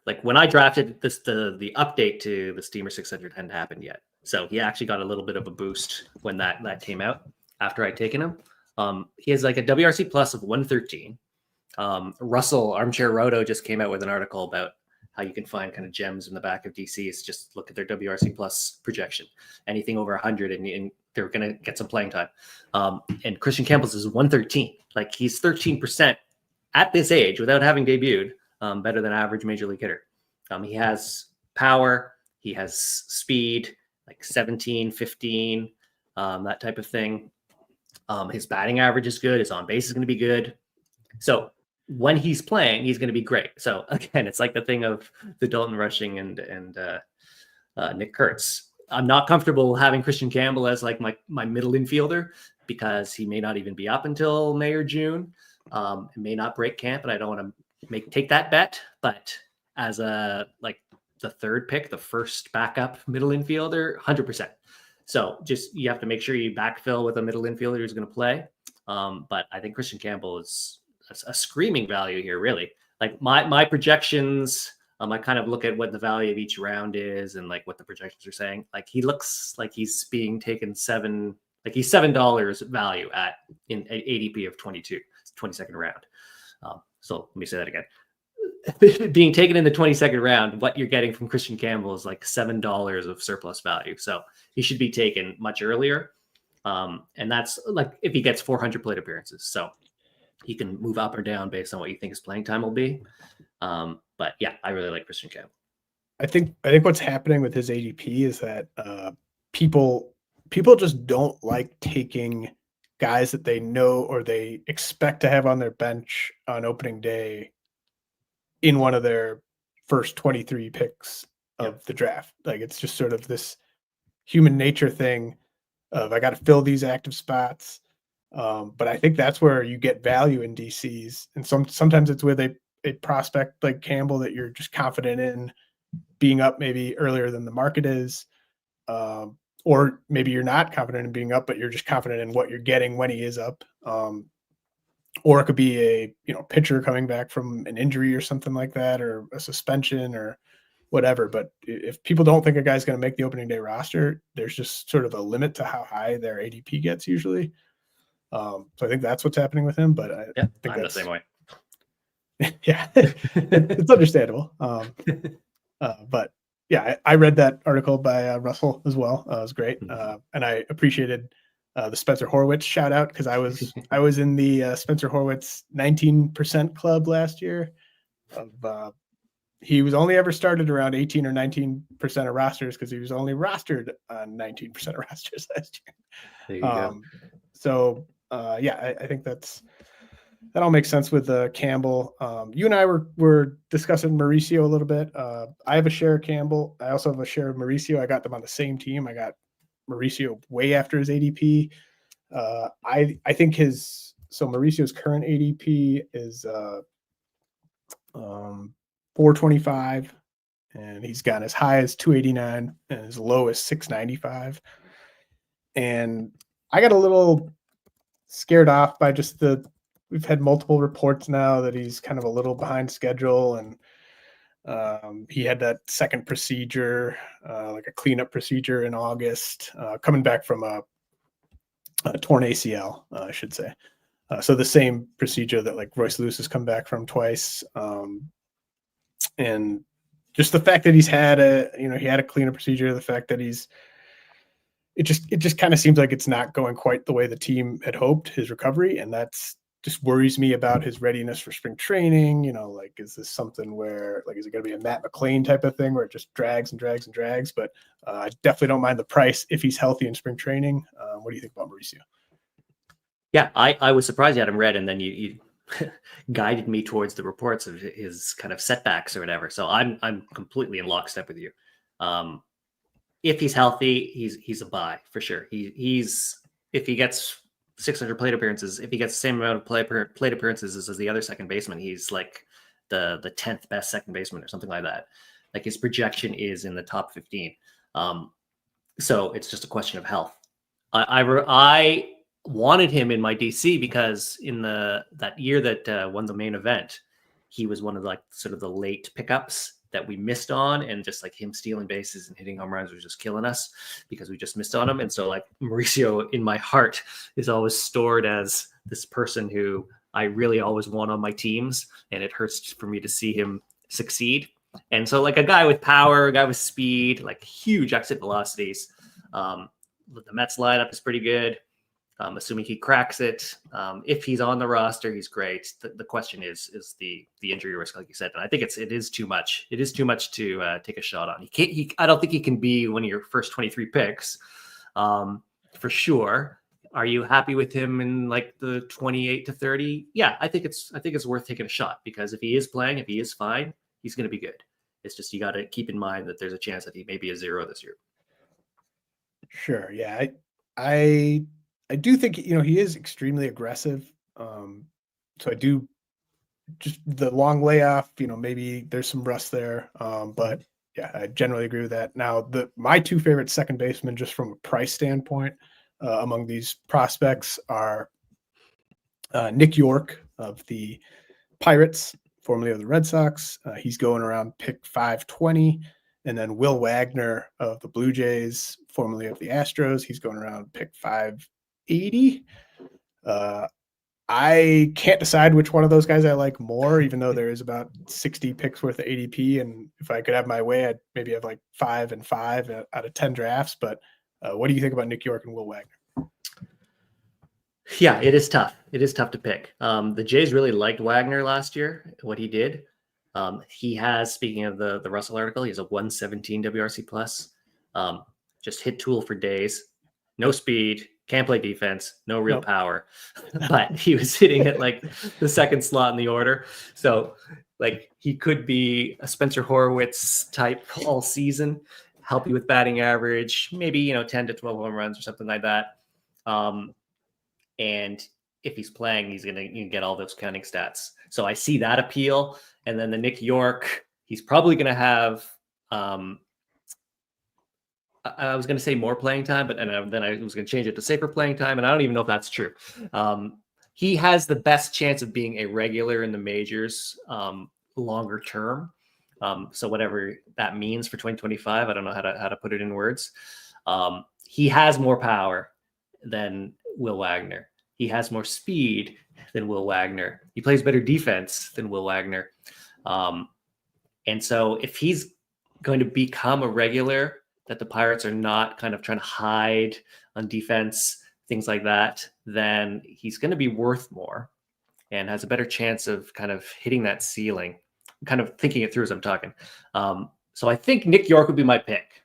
Speaker 2: like when I drafted this, the update to the Steamer 600 hadn't happened yet. So he actually got a little bit of a boost when that came out after I'd taken him. He has like a WRC plus of 113. Russell Armchair Roto just came out with an article about how you can find kind of gems in the back of DCs. Just look at their WRC plus projection. Anything over 100 and they're going to get some playing time. And Christian Campbell's is 113. Like he's 13% at this age without having debuted, better than average major league hitter. He has power. He has speed, like 17, 15, that type of thing. His batting average is good. His on base is going to be good. So when he's playing, he's going to be great. So again, it's like the thing of the Dalton Rushing and Nick Kurtz. I'm not comfortable having Christian Campbell as like my middle infielder because he may not even be up until May or June. It may not break camp, and I don't want to take that bet. But as a like the third pick, the first backup middle infielder, 100%. So just you have to make sure you backfill with a middle infielder who's going to play. But I think Christian Campbell is a screaming value here, really. Like my projections, I kind of look at what the value of each round is and like what the projections are saying. Like he looks like he's being taken he's $7 value in ADP of 22, 22nd round. So let me say that again. being taken in the 22nd round, what you're getting from Christian Campbell is like $7 of surplus value. So he should be taken much earlier. And that's like if he gets 400 plate appearances. So he can move up or down based on what you think his playing time will be. But yeah, I really like Christian Campbell.
Speaker 1: I think what's happening with his ADP is that people just don't like taking guys that they know or they expect to have on their bench on opening day in one of their first 23 picks of the draft. Like it's just sort of this human nature thing of I got to fill these active spots. But I think that's where you get value in DCs, and sometimes it's with a prospect like Campbell that you're just confident in being up maybe earlier than the market is, or maybe you're not confident in being up, but you're just confident in what you're getting when he is up. Or it could be a pitcher coming back from an injury or something like that, or a suspension or whatever. But if people don't think a guy's going to make the opening day roster, there's just sort of a limit to how high their ADP gets usually. So I think that's what's happening with him. But I think
Speaker 2: I'm the same way.
Speaker 1: Yeah, it's understandable. But yeah, I read that article by Russell as well. It was great, and I appreciated the Spencer Horwitz shout out because I was in the Spencer Horwitz 19% club last year. He was only ever started around 18 or 19% of rosters because he was only rostered on 19% of rosters last year.
Speaker 2: There you go.
Speaker 1: So yeah, I think that all makes sense with Campbell. You and I were discussing Mauricio a little bit. I have a share of Campbell. I also have a share of Mauricio. I got them on the same team. I got Mauricio way after his ADP. I think Mauricio's current ADP is 425, and he's got as high as 289 and as low as 695. And I got a little scared off by just we've had multiple reports now that he's kind of a little behind schedule, and he had that second procedure, like a cleanup procedure in August, coming back from a torn ACL, I should say. So the same procedure that like Royce Lewis has come back from twice. And just the fact that he's had he had a cleanup procedure, the fact that it just kind of seems like it's not going quite the way the team had hoped, his recovery. And that's just worries me about his readiness for spring training. Like, is this something where, like, is it going to be a Matt McLean type of thing where it just drags and drags and drags? But I definitely don't mind the price if he's healthy in spring training. What do you think about Mauricio?
Speaker 2: Yeah, I was surprised you had him read, and then you guided me towards the reports of his kind of setbacks or whatever. So I'm completely in lockstep with you. If he's healthy, he's a buy for sure. He's if he gets 600 plate appearances, if he gets the same amount of plate appearances as the other second baseman, he's like the 10th best second baseman or something like that. Like his projection is in the top 15. So it's just a question of health. I wanted him in my DC because in that year that won the main event, he was one of like sort of the late pickups that we missed on, and just like him stealing bases and hitting home runs was just killing us because we just missed on him. And so like Mauricio in my heart is always stored as this person who I really always want on my teams, and it hurts for me to see him succeed. And so like a guy with power, a guy with speed, like huge exit velocities. The Mets lineup is pretty good. Assuming he cracks it. If he's on the roster, he's great. The question is the injury risk, like you said. And I think it is too much. It is too much to take a shot on. I don't think he can be one of your first 23 picks, for sure. Are you happy with him in like the 28 to 30? Yeah, I think it's worth taking a shot, because if he is playing, if he is fine, he's going to be good. It's just you got to keep in mind that there's a chance that he may be a zero this year.
Speaker 1: Sure. Yeah, I do think he is extremely aggressive. So I do just the long layoff. Maybe there's some rust there. But yeah, I generally agree with that. Now, my two favorite second basemen, just from a price standpoint, among these prospects are Nick York of the Pirates, formerly of the Red Sox. He's going around pick 520. And then Will Wagner of the Blue Jays, formerly of the Astros, he's going around pick 580. I can't decide which one of those guys I like more, even though there is about 60 picks worth of ADP. And if I could have my way, I'd maybe have like 5 and 5 out of 10 drafts. But what do you think about Nick York and Will Wagner?
Speaker 2: Yeah, it is tough. It is tough to pick. The Jays really liked Wagner last year, what he did. He has, speaking of the Russell article, he has a 117 WRC plus. Just hit tool for days. No speed, can't play defense, no real power. But he was hitting at like the second slot in the order. So like he could be a Spencer Horwitz type all season, help you with batting average, maybe 10 to 12 home runs or something like that. And if he's playing, he's going to get all those counting stats. So I see that appeal. And then the Nick York, he's probably going to have, I was going to say more playing time, but then I was going to change it to safer playing time. And I don't even know if that's true. He has the best chance of being a regular in the majors longer term. So whatever that means for 2025, I don't know how to put it in words. He has more power than Will Wagner. He has more speed than Will Wagner. He plays better defense than Will Wagner. And so if he's going to become a regular that the Pirates are not kind of trying to hide on defense, things like that, then he's going to be worth more and has a better chance of kind of hitting that ceiling. I'm kind of thinking it through as I'm talking. So I think Nick York would be my pick.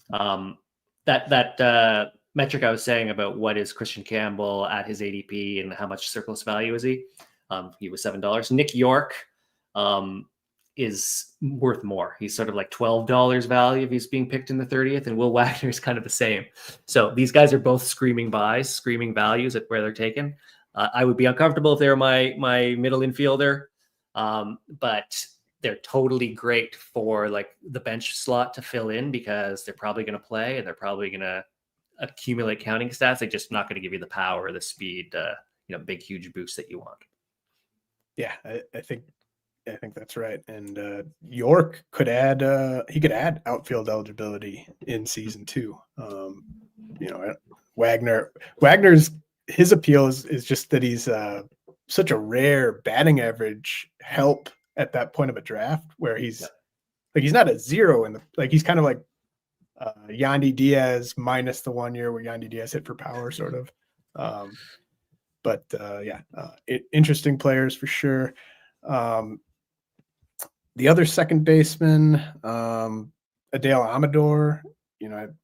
Speaker 2: That metric I was saying about what is Christian Campbell at his ADP and how much surplus value is he? He was $7. Nick York is worth more. He's sort of like $12 value if he's being picked in the 30th, and Will Wagner is kind of the same. So these guys are both screaming buys, screaming values at where they're taken. I would be uncomfortable if they were my middle infielder, but they're totally great for like the bench slot to fill in because they're probably going to play and they're probably going to accumulate counting stats. They're just not going to give you the power, the speed, big, huge boost that you want.
Speaker 1: Yeah, I think that's right. And York could add outfield eligibility in season 2. Wagner's his appeal is just that he's such a rare batting average help at that point of a draft where he's not a zero he's kind of like Yandy Diaz minus the 1 year where Yandy Diaz hit for power sort of. Interesting players for sure. The other second baseman, Adele Amador,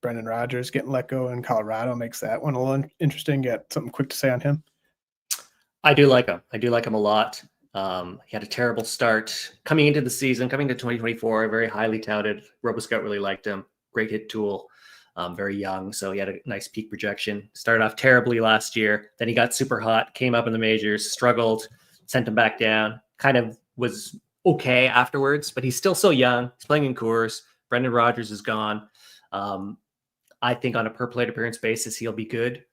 Speaker 1: Brendan Rodgers getting let go in Colorado makes that one a little interesting. Got something quick to say on him?
Speaker 2: I do like him. I do like him a lot. He had a terrible start coming into the season, coming to 2024, very highly touted. RotoScout really liked him. Great hit tool. Very young, so he had a nice peak projection. Started off terribly last year. Then he got super hot, came up in the majors, struggled, sent him back down. Kind of was okay afterwards, but he's still so young. He's playing in Coors. Brendan Rodgers is gone. I think on a per plate appearance basis, he'll be good.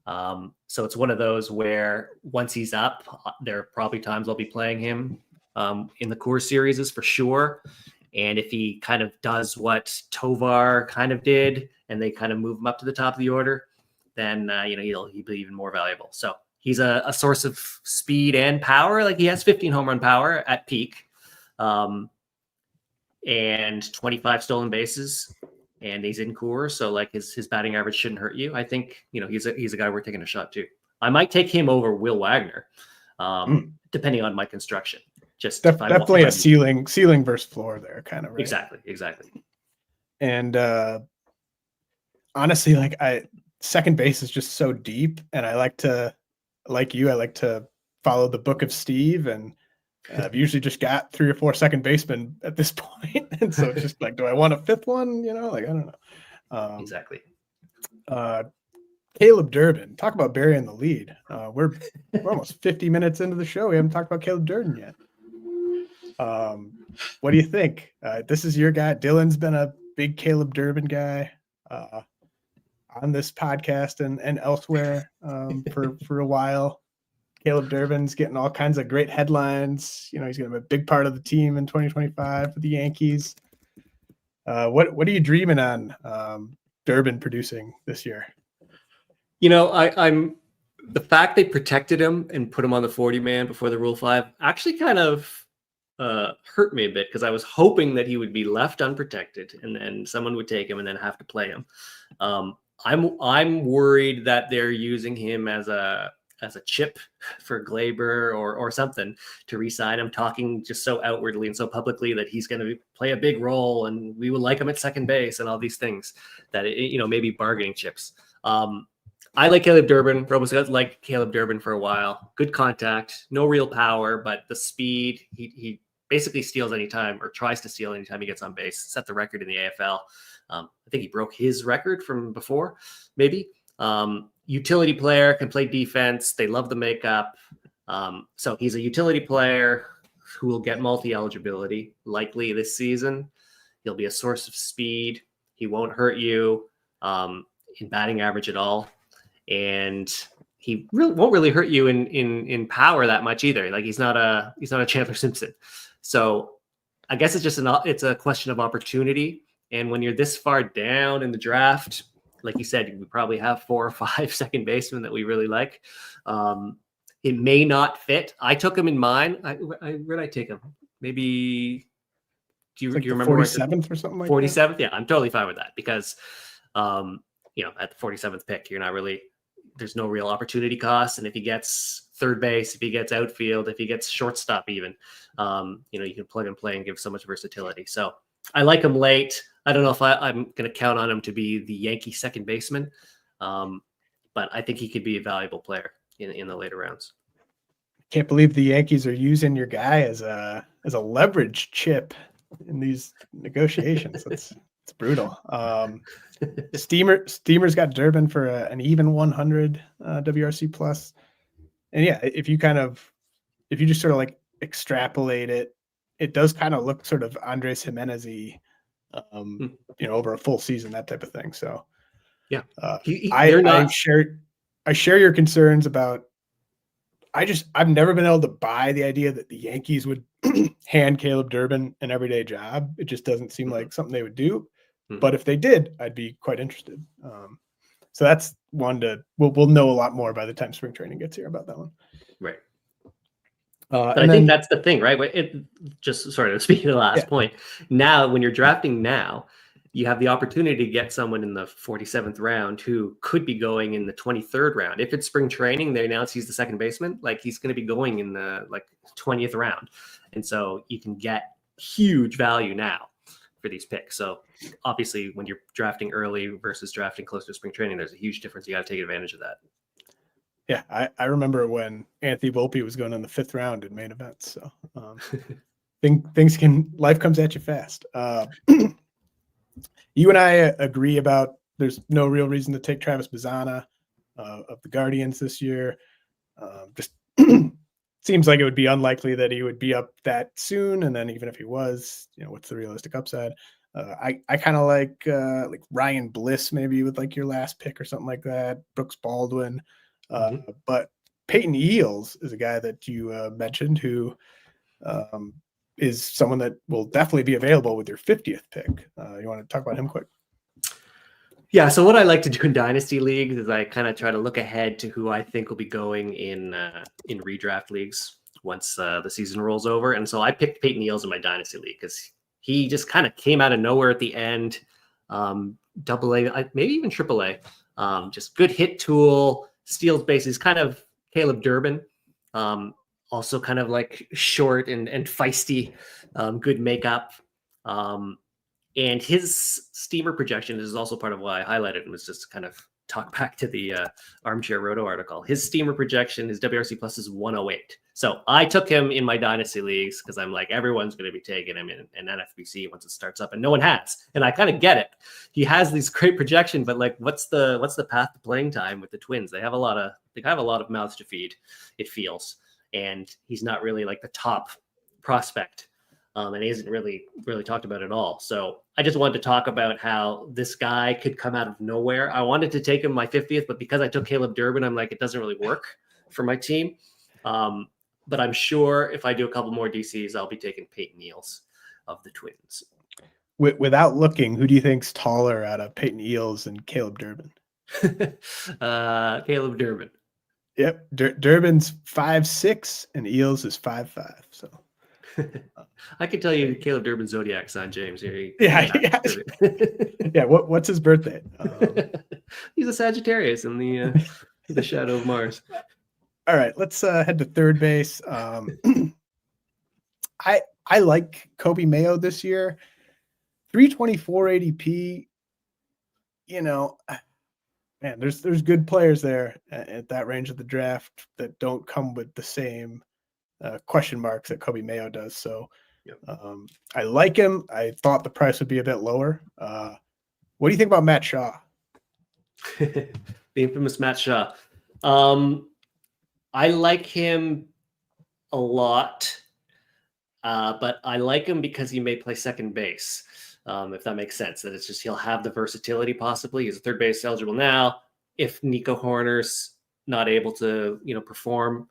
Speaker 2: So it's one of those where once he's up, there are probably times I'll be playing him in the Coors series for sure. And if he kind of does what Tovar kind of did, and they kind of move him up to the top of the order, then he'll be even more valuable. So he's a source of speed and power. Like he has 15 home run power at peak, and 25 stolen bases, and he's in Coors, so like his batting average shouldn't hurt you. I think he's a guy we're taking a shot to. I might take him over Will Wagner, depending on my construction. Just
Speaker 1: definitely a ceiling versus floor there, kind of. Right?
Speaker 2: Exactly.
Speaker 1: And honestly, second base is just so deep, and I like to follow the book of Steve, and I've usually just got 3 or 4 second basemen at this point, and so it's just like, do I want a 5th one? I don't know.
Speaker 2: Exactly.
Speaker 1: Caleb Durbin, talk about burying the lead. We're almost 50 minutes into the show. We haven't talked about Caleb Durbin yet. What do you think? This is your guy. Dylan's been a big Caleb Durbin guy on this podcast and elsewhere for a while. Caleb Durbin's getting all kinds of great headlines. He's going to be a big part of the team in 2025 for the Yankees. What are you dreaming on Durbin producing this year?
Speaker 2: I'm The fact they protected him and put him on the 40-man before the Rule 5 actually kind of hurt me a bit, because I was hoping that he would be left unprotected and then someone would take him and then have to play him. I'm worried that they're using him as a chip for Glaber or something to re-sign him, talking just so outwardly and so publicly that he's going to play a big role and we will like him at second base and all these things that, maybe bargaining chips. I like Caleb Durbin. Almost liked Caleb Durbin for a while. Good contact, no real power, but the speed, he basically steals anytime or tries to steal anytime he gets on base. Set the record in the AFL. I think he broke his record from before, maybe. Utility player, can play defense. They love the makeup. So he's a utility player who will get multi-eligibility likely this season. He'll be a source of speed. He won't hurt you in batting average at all. And he won't really hurt you in power that much either. Like he's not a Chandler Simpson. So I guess it's just it's a question of opportunity. And when you're this far down in the draft, like you said, we probably have 4 or 5 second basemen that we really like. It may not fit. I took him in mine. Where did I take him? Maybe. Do you remember?
Speaker 1: 47th or something like
Speaker 2: 47th?
Speaker 1: that?
Speaker 2: 47th? Yeah, I'm totally fine with that because, at the 47th pick, you're not really. There's no real opportunity cost. And if he gets third base, if he gets outfield, if he gets shortstop even, you can plug and play and give so much versatility. So I like him late. I don't know if I'm going to count on him to be the Yankee second baseman, but I think he could be a valuable player in the later rounds.
Speaker 1: Can't believe the Yankees are using your guy as a leverage chip in these negotiations. It's brutal. Steamer's got Durbin for an even 100 WRC plus, and yeah, if you just sort of like extrapolate it, it does kind of look sort of Andres Jimenez-y, over a full season, that type of thing. So
Speaker 2: yeah,
Speaker 1: I share your concerns about. I've never been able to buy the idea that the Yankees would hand Caleb Durbin an everyday job. It just doesn't seem like something they would do. But if they did, I'd be quite interested. So that's one we'll know a lot more by the time spring training gets here about that one.
Speaker 2: Right. But I think that's the thing, right? Just sort of speaking of the last point. Now, when you're drafting now, you have the opportunity to get someone in the 47th round who could be going in the 23rd round. If it's spring training, they announce he's the second baseman, like he's going to be going in the 20th round. And so you can get huge value now for these picks. So obviously when you're drafting early versus drafting close to spring training, there's a huge difference. You got to take advantage of that.
Speaker 1: Yeah. I remember when Anthony Volpe was going in the 5th round in main events. So life comes at you fast. You and I agree about there's no real reason to take Travis Bazzana of the Guardians this year. Just seems like it would be unlikely that he would be up that soon. And then even if he was, what's the realistic upside? I kind of like Ryan Bliss maybe with your last pick or something like that. Brooks Baldwin. But Peyton Eales is a guy that you mentioned who is someone that will definitely be available with your 50th pick. You want to talk about him quick?
Speaker 2: Yeah. So what I like to do in dynasty leagues is I kind of try to look ahead to who I think will be going in redraft leagues once the season rolls over. And so I picked Peyton Eales in my dynasty league because he just kind of came out of nowhere at the end. AA, maybe even AAA. Just good hit tool, steals bases, kind of Caleb Durbin. Also kind of short and feisty, good makeup. And his steamer projection is also part of why I highlighted him, was just to kind of talk back to the Armchair Roto article. His steamer projection, his WRC plus is 108. So I took him in my dynasty leagues because I'm everyone's going to be taking him in NFBC once it starts up, and no one has. And I kind of get it. He has these great projections, but what's the path to playing time with the Twins? They have a lot of mouths to feed, it feels. And he's not really the top prospect. And he isn't really talked about at all. So I just wanted to talk about how this guy could come out of nowhere. I wanted to take him my 50th, but because I took Caleb Durbin, I'm it doesn't really work for my team. But I'm sure if I do a couple more DCs, I'll be taking Peyton Eales of the Twins.
Speaker 1: Without looking, who do you think's taller out of Peyton Eales and Caleb Durbin?
Speaker 2: Caleb Durbin.
Speaker 1: Yep. Durbin's 5'6" and Eels is 5'5". So
Speaker 2: I can tell you Caleb Durbin's zodiac sign, James.
Speaker 1: yeah. Yeah. What's his birthday?
Speaker 2: He's a Sagittarius in the shadow of Mars.
Speaker 1: All right, let's head to third base. I like Kobe Mayo this year. 324 ADP. You know, man, there's good players there at that range of the draft that don't come with the same question marks that Kobe Mayo does. So
Speaker 2: Yep.
Speaker 1: I like him. I thought the price would be a bit lower. What do you think about Matt Shaw?
Speaker 2: The infamous Matt Shaw. I like him a lot, but I like him because he may play second base, if that makes sense. That it's just he'll have the versatility possibly. He's a third base eligible now. If Nico Horner's not able to, perform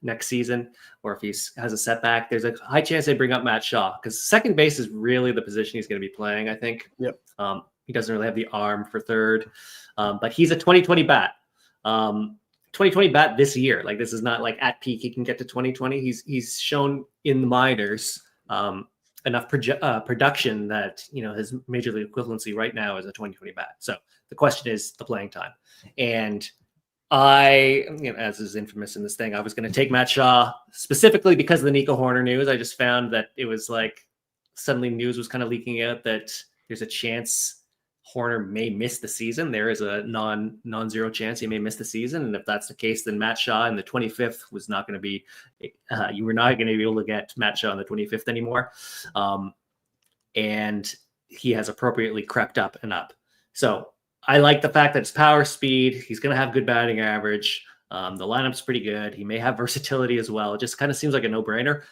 Speaker 2: next season, or if he has a setback, there's a high chance they bring up Matt Shaw because second base is really the position he's going to be playing, I think.
Speaker 1: Yep.
Speaker 2: He doesn't really have the arm for third, but he's a 2020 bat. 2020 bat this year. Like this is not like at peak he can get to 2020. He's shown in the minors enough production that his major league equivalency right now is a 2020 bat. So the question is the playing time. And I, as is infamous in this thing, I was going to take Matt Shaw specifically because of the Nico Horner news. I just found that it was like suddenly news was kind of leaking out that there's a chance Horner may miss the season. There is a non-zero chance he may miss the season. And if that's the case, then Matt Shaw in the 25th was not going to be, you were not going to be able to get Matt Shaw on the 25th anymore. And he has appropriately crept up and up. So I like the fact that it's power, speed. He's going to have good batting average. The lineup's pretty good. He may have versatility as well. It just kind of seems like a no-brainer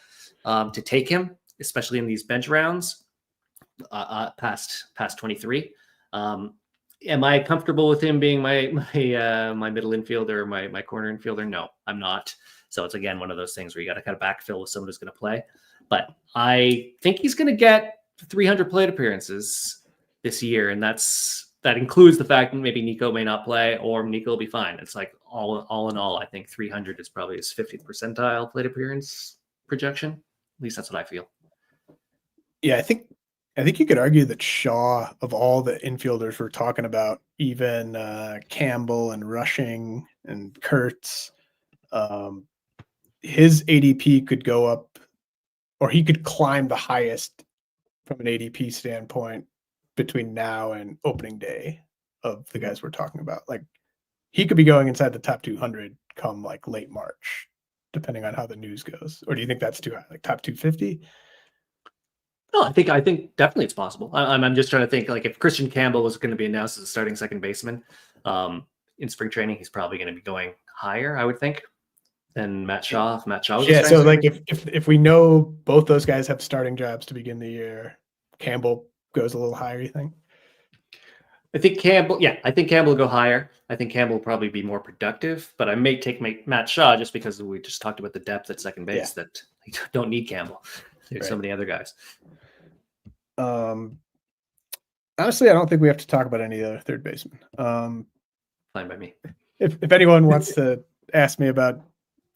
Speaker 2: to take him, especially in these bench rounds past 23. Am I comfortable with him being my middle infielder, my corner infielder? No, I'm not. So it's again one of those things where you got to kind of backfill with someone who's going to play. But I think he's going to get 300 plate appearances this year, and that includes the fact that maybe Nico may not play or Nico will be fine. It's like all in all, I think 300 is probably his 50th percentile plate appearance projection. At least that's what I feel.
Speaker 1: Yeah, I think you could argue that Shaw, of all the infielders we're talking about, even Campbell and Rushing and Kurtz, his ADP could go up, or he could climb the highest from an ADP standpoint between now and opening day of the guys we're talking about. Like he could be going inside the top 200 come like late March, depending on how the news goes. Or do you think that's too high, like top 250?
Speaker 2: No, I think definitely it's possible. I'm just trying to think like if Christian Campbell was going to be announced as a starting second baseman in spring training, he's probably going to be going higher, I would think, than Matt Shaw. If Matt Shaw was
Speaker 1: so like if we know both those guys have starting jobs to begin the year, Campbell goes a little higher, you think?
Speaker 2: I think Campbell will go higher. I think Campbell will probably be more productive, but I may take Matt Shaw just because we just talked about the depth at second base that you don't need Campbell. There's so many other guys.
Speaker 1: Honestly, I don't think we have to talk about any other third baseman.
Speaker 2: Fine by me.
Speaker 1: If anyone wants to ask me about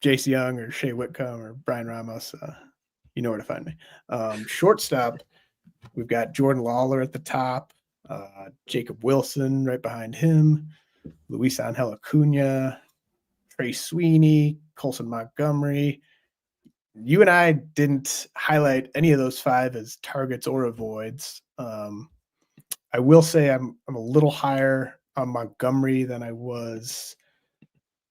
Speaker 1: Jace Young or Shea Whitcomb or Brian Ramos, you know where to find me. Shortstop, we've got Jordan Lawler at the top, Jacob Wilson right behind him, Luis Angel Acuna, Trey Sweeney, Colson Montgomery. You and I didn't highlight any of those five as targets or avoids. I will say I'm a little higher on Montgomery than I was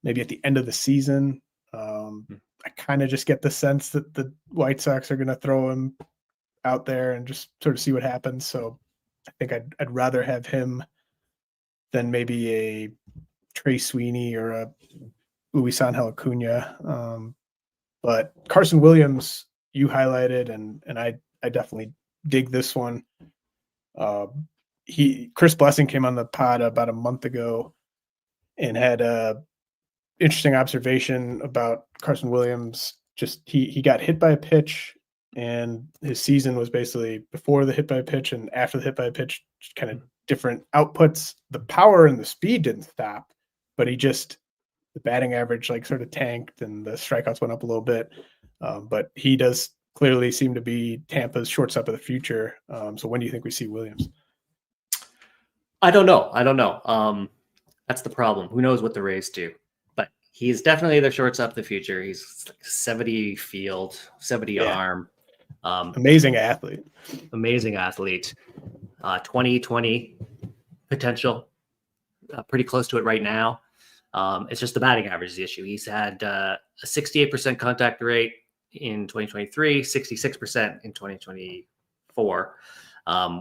Speaker 1: maybe at the end of the season. I kind of just get the sense that the White Sox are going to throw him out there and just sort of see what happens. So I think I'd rather have him than maybe a Trey Sweeney or a Luis Angel Acuna. But Carson Williams, you highlighted, and I definitely dig this one. Chris Blessing came on the pod about a month ago and had a interesting observation about Carson Williams. Just he got hit by a pitch, and his season was basically before the hit by a pitch and after the hit by a pitch, just kind of different outputs. The power and the speed didn't stop, but he just the batting average like sort of tanked and the strikeouts went up a little bit. But he does clearly seem to be Tampa's shortstop of the future. So when do you think we see Williams?
Speaker 2: I don't know. That's the problem. Who knows what the Rays do? But he's definitely their shortstop of the future. He's like 70 field, 70 arm.
Speaker 1: Amazing athlete.
Speaker 2: 2020 potential. Pretty close to it right now. It's just the batting average is the issue. He's had a 68% contact rate in 2023, 66% in 2024,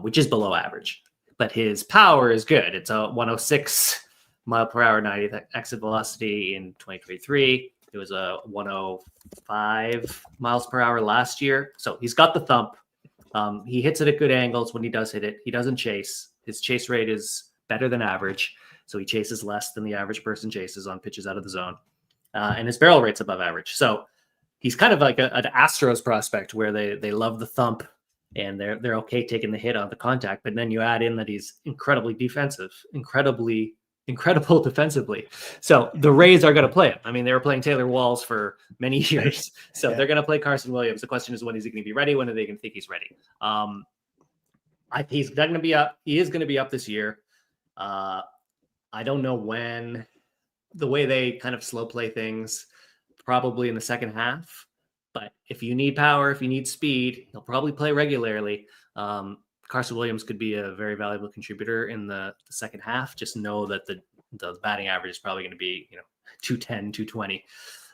Speaker 2: which is below average. But his power is good. It's a 106 mile per hour, 90th exit velocity in 2023. It was a 105 miles per hour last year. So he's got the thump. He hits it at good angles when he does hit it. He doesn't chase. His chase rate is better than average. So he chases less than the average person chases on pitches out of the zone. And his barrel rate's above average. So he's kind of like an Astros prospect where they love the thump and they're okay taking the hit on the contact. But then you add in that he's incredibly defensive, incredible defensively. So the Rays are going to play him. I mean, they were playing Taylor Walls for many years. So they're going to play Carson Williams. The question is, when is he going to be ready? When are they going to think he's ready? He's going to be up. He is going to be up this year. I don't know when. The way they kind of slow play things, probably in the second half. But if you need power, if you need speed, he'll probably play regularly. Carson Williams could be a very valuable contributor in the second half. Just know that the batting average is probably going to be 210, 220.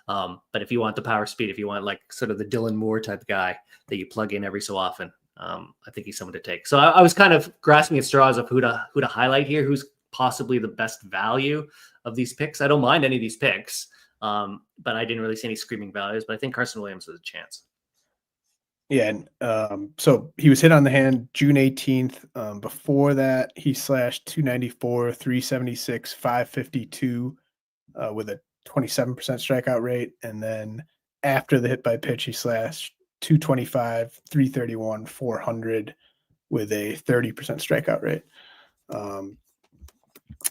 Speaker 2: But if you want the power speed, if you want like sort of the Dylan Moore type guy that you plug in every so often, I think he's someone to take. So I was kind of grasping at straws of who to highlight here, who's possibly the best value of these picks. I don't mind any of these picks, but I didn't really see any screaming values. But I think Carson Williams has a chance.
Speaker 1: Yeah, and so he was hit on the hand June 18th. Before that, he slashed 294, 376, 552 with a 27% strikeout rate. And then after the hit by pitch, he slashed 225, 331, 400 with a 30% strikeout rate.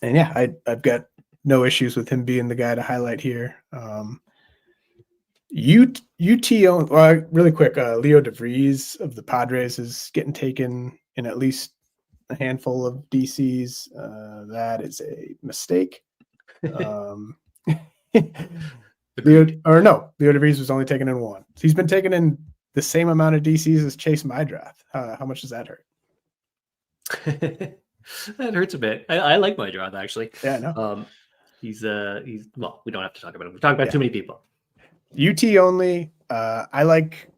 Speaker 1: And yeah, I've got no issues with him being the guy to highlight here. Really quick, Leo DeVries of the Padres is getting taken in at least a handful of DCs. That is a mistake. Leo DeVries was only taken in one. So he's been taken in the same amount of DCs as Chase Mydrath. How much does that hurt?
Speaker 2: That hurts a bit. I like Mydrath actually.
Speaker 1: Yeah, I know.
Speaker 2: He's well, we don't have to talk about him. We've talked about too many people.
Speaker 1: UT only. I like.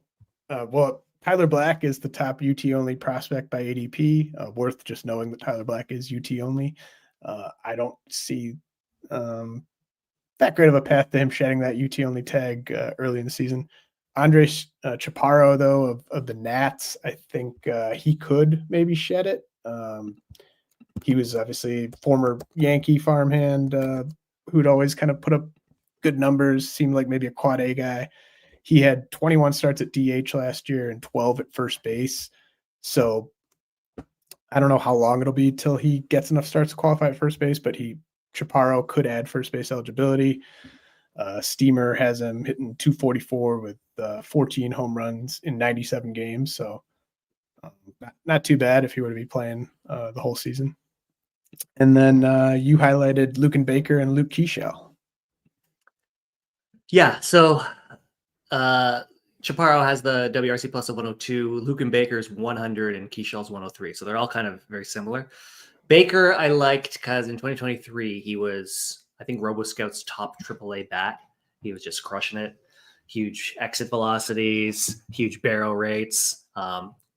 Speaker 1: Tyler Black is the top UT only prospect by ADP. Worth just knowing that Tyler Black is UT only. I don't see that great of a path to him shedding that UT only tag early in the season. Andres Chaparro, though, of the Nats, I think he could maybe shed it. He was obviously former Yankee farmhand who'd always kind of put up good numbers, seemed like maybe a quad A guy. He had 21 starts at DH last year and 12 at first base. So I don't know how long it'll be till he gets enough starts to qualify at first base, but Chaparro could add first base eligibility. Steamer has him hitting 244 with 14 home runs in 97 games. So not too bad if he were to be playing the whole season. And then you highlighted Luken Baker and Luke Keeschel.
Speaker 2: Yeah, so Chaparro has the WRC plus of 102, Luken Baker's 100, and Keeschel's 103. So they're all kind of very similar. Baker I liked because in 2023 he was, I think, RoboScout's top AAA bat. He was just crushing it. Huge exit velocities, huge barrel rates.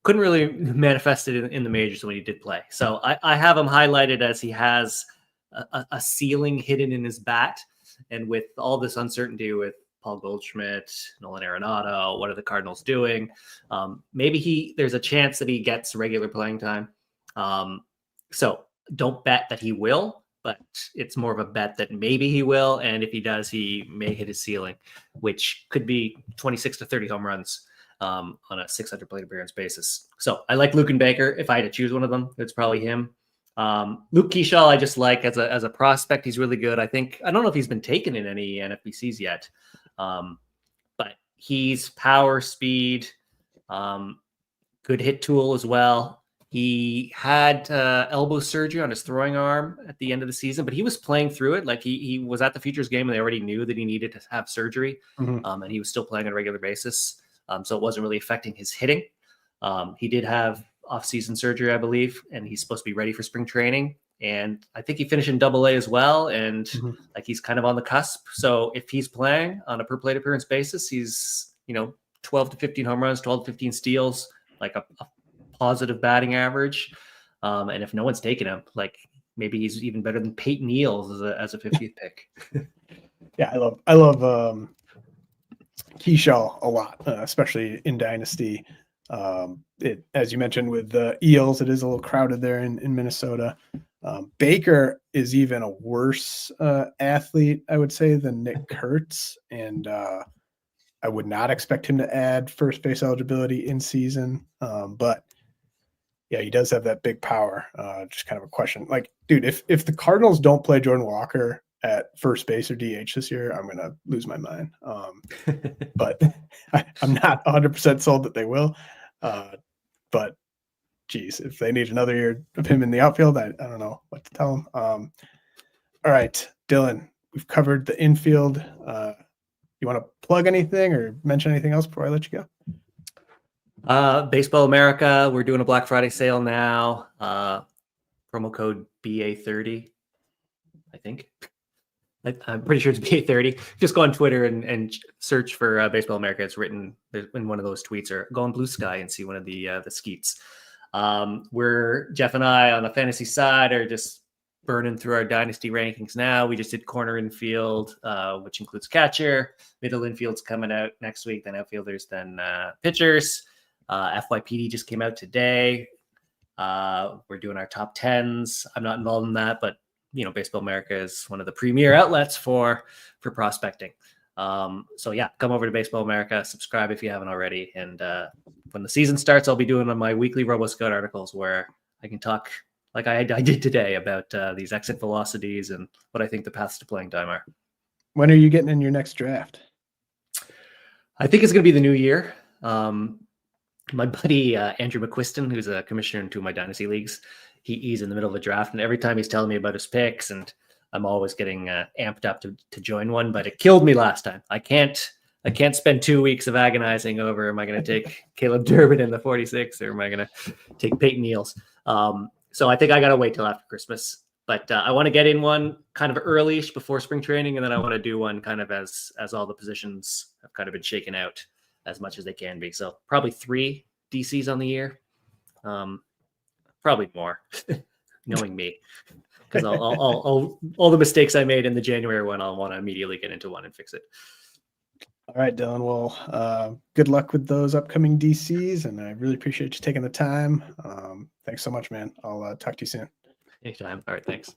Speaker 2: Couldn't really manifest it in the majors when he did play. So I have him highlighted as he has a ceiling hidden in his bat. And with all this uncertainty with Paul Goldschmidt, Nolan Arenado, what are the Cardinals doing? Maybe there's a chance that he gets regular playing time. So don't bet that he will, but it's more of a bet that maybe he will. And if he does, he may hit his ceiling, which could be 26 to 30 home runs on a 600 plate appearance basis. So I like Luken Baker. If I had to choose one of them, it's probably him. Luke Keyshaw, I just like as a prospect. He's really good. I don't know if he's been taken in any NFBCs yet, but he's power, speed, good hit tool as well. He had elbow surgery on his throwing arm at the end of the season, but he was playing through it. Like he was at the Futures game, and they already knew that he needed to have surgery, and he was still playing on a regular basis. So it wasn't really affecting his hitting. He did have off-season surgery, I believe, and he's supposed to be ready for spring training. And I think he finished in Double-A as well, and like he's kind of on the cusp. So if he's playing on a per plate appearance basis, he's 12 to 15 home runs, 12 to 15 steals, like a positive batting average. And if no one's taking him, like maybe he's even better than Peyton Neals as a 50th pick.
Speaker 1: Yeah, I love Keyshaw a lot, especially in Dynasty. As you mentioned with the Eels, it is a little crowded there in Minnesota. Baker is even a worse athlete, I would say, than Nick Kurtz, and I would not expect him to add first base eligibility in season. But yeah, he does have that big power. Just kind of a question. Like, dude, if the Cardinals don't play Jordan Walker at first base or DH this year, I'm going to lose my mind. But I'm not 100% sold that they will. But geez, if they need another year of him in the outfield, I don't know what to tell them. All right, Dylan, we've covered the infield. You want to plug anything or mention anything else before I let you
Speaker 2: go? Baseball America, we're doing a Black Friday sale now. Promo code BA30, I think. I'm pretty sure it's BA30. Just go on Twitter and search for Baseball America. It's written in one of those tweets, or go on Blue Sky and see one of the skeets. We're Jeff and I on the fantasy side are just burning through our dynasty rankings now. We just did corner infield, which includes catcher. Middle infield's coming out next week, then outfielders, then pitchers. FYPD just came out today. We're doing our top 10s. I'm not involved in that, but Baseball America is one of the premier outlets for prospecting. So yeah, come over to Baseball America, subscribe if you haven't already. And when the season starts, I'll be doing my weekly RoboScout articles where I can talk like I did today about these exit velocities and what I think the paths to playing time are.
Speaker 1: When are you getting in your next draft?
Speaker 2: I think it's going to be the new year. My buddy, Andrew McQuiston, who's a commissioner in two of my dynasty leagues, he's in the middle of a draft, and every time he's telling me about his picks, and I'm always getting amped up to join one, but it killed me last time. I can't spend 2 weeks of agonizing over, am I going to take Caleb Durbin in the 46, or am I going to take Peyton Neals? So I think I got to wait till after Christmas, but I want to get in one kind of early before spring training. And then I want to do one kind of as all the positions have kind of been shaken out as much as they can be. So probably 3 DCs on the year. Probably more, knowing me, because all the mistakes I made in the January one, I'll want to immediately get into one and fix it.
Speaker 1: All right, Dylan. Well, good luck with those upcoming DCs, and I really appreciate you taking the time. Thanks so much, man. I'll talk to you soon.
Speaker 2: Anytime. All right, thanks.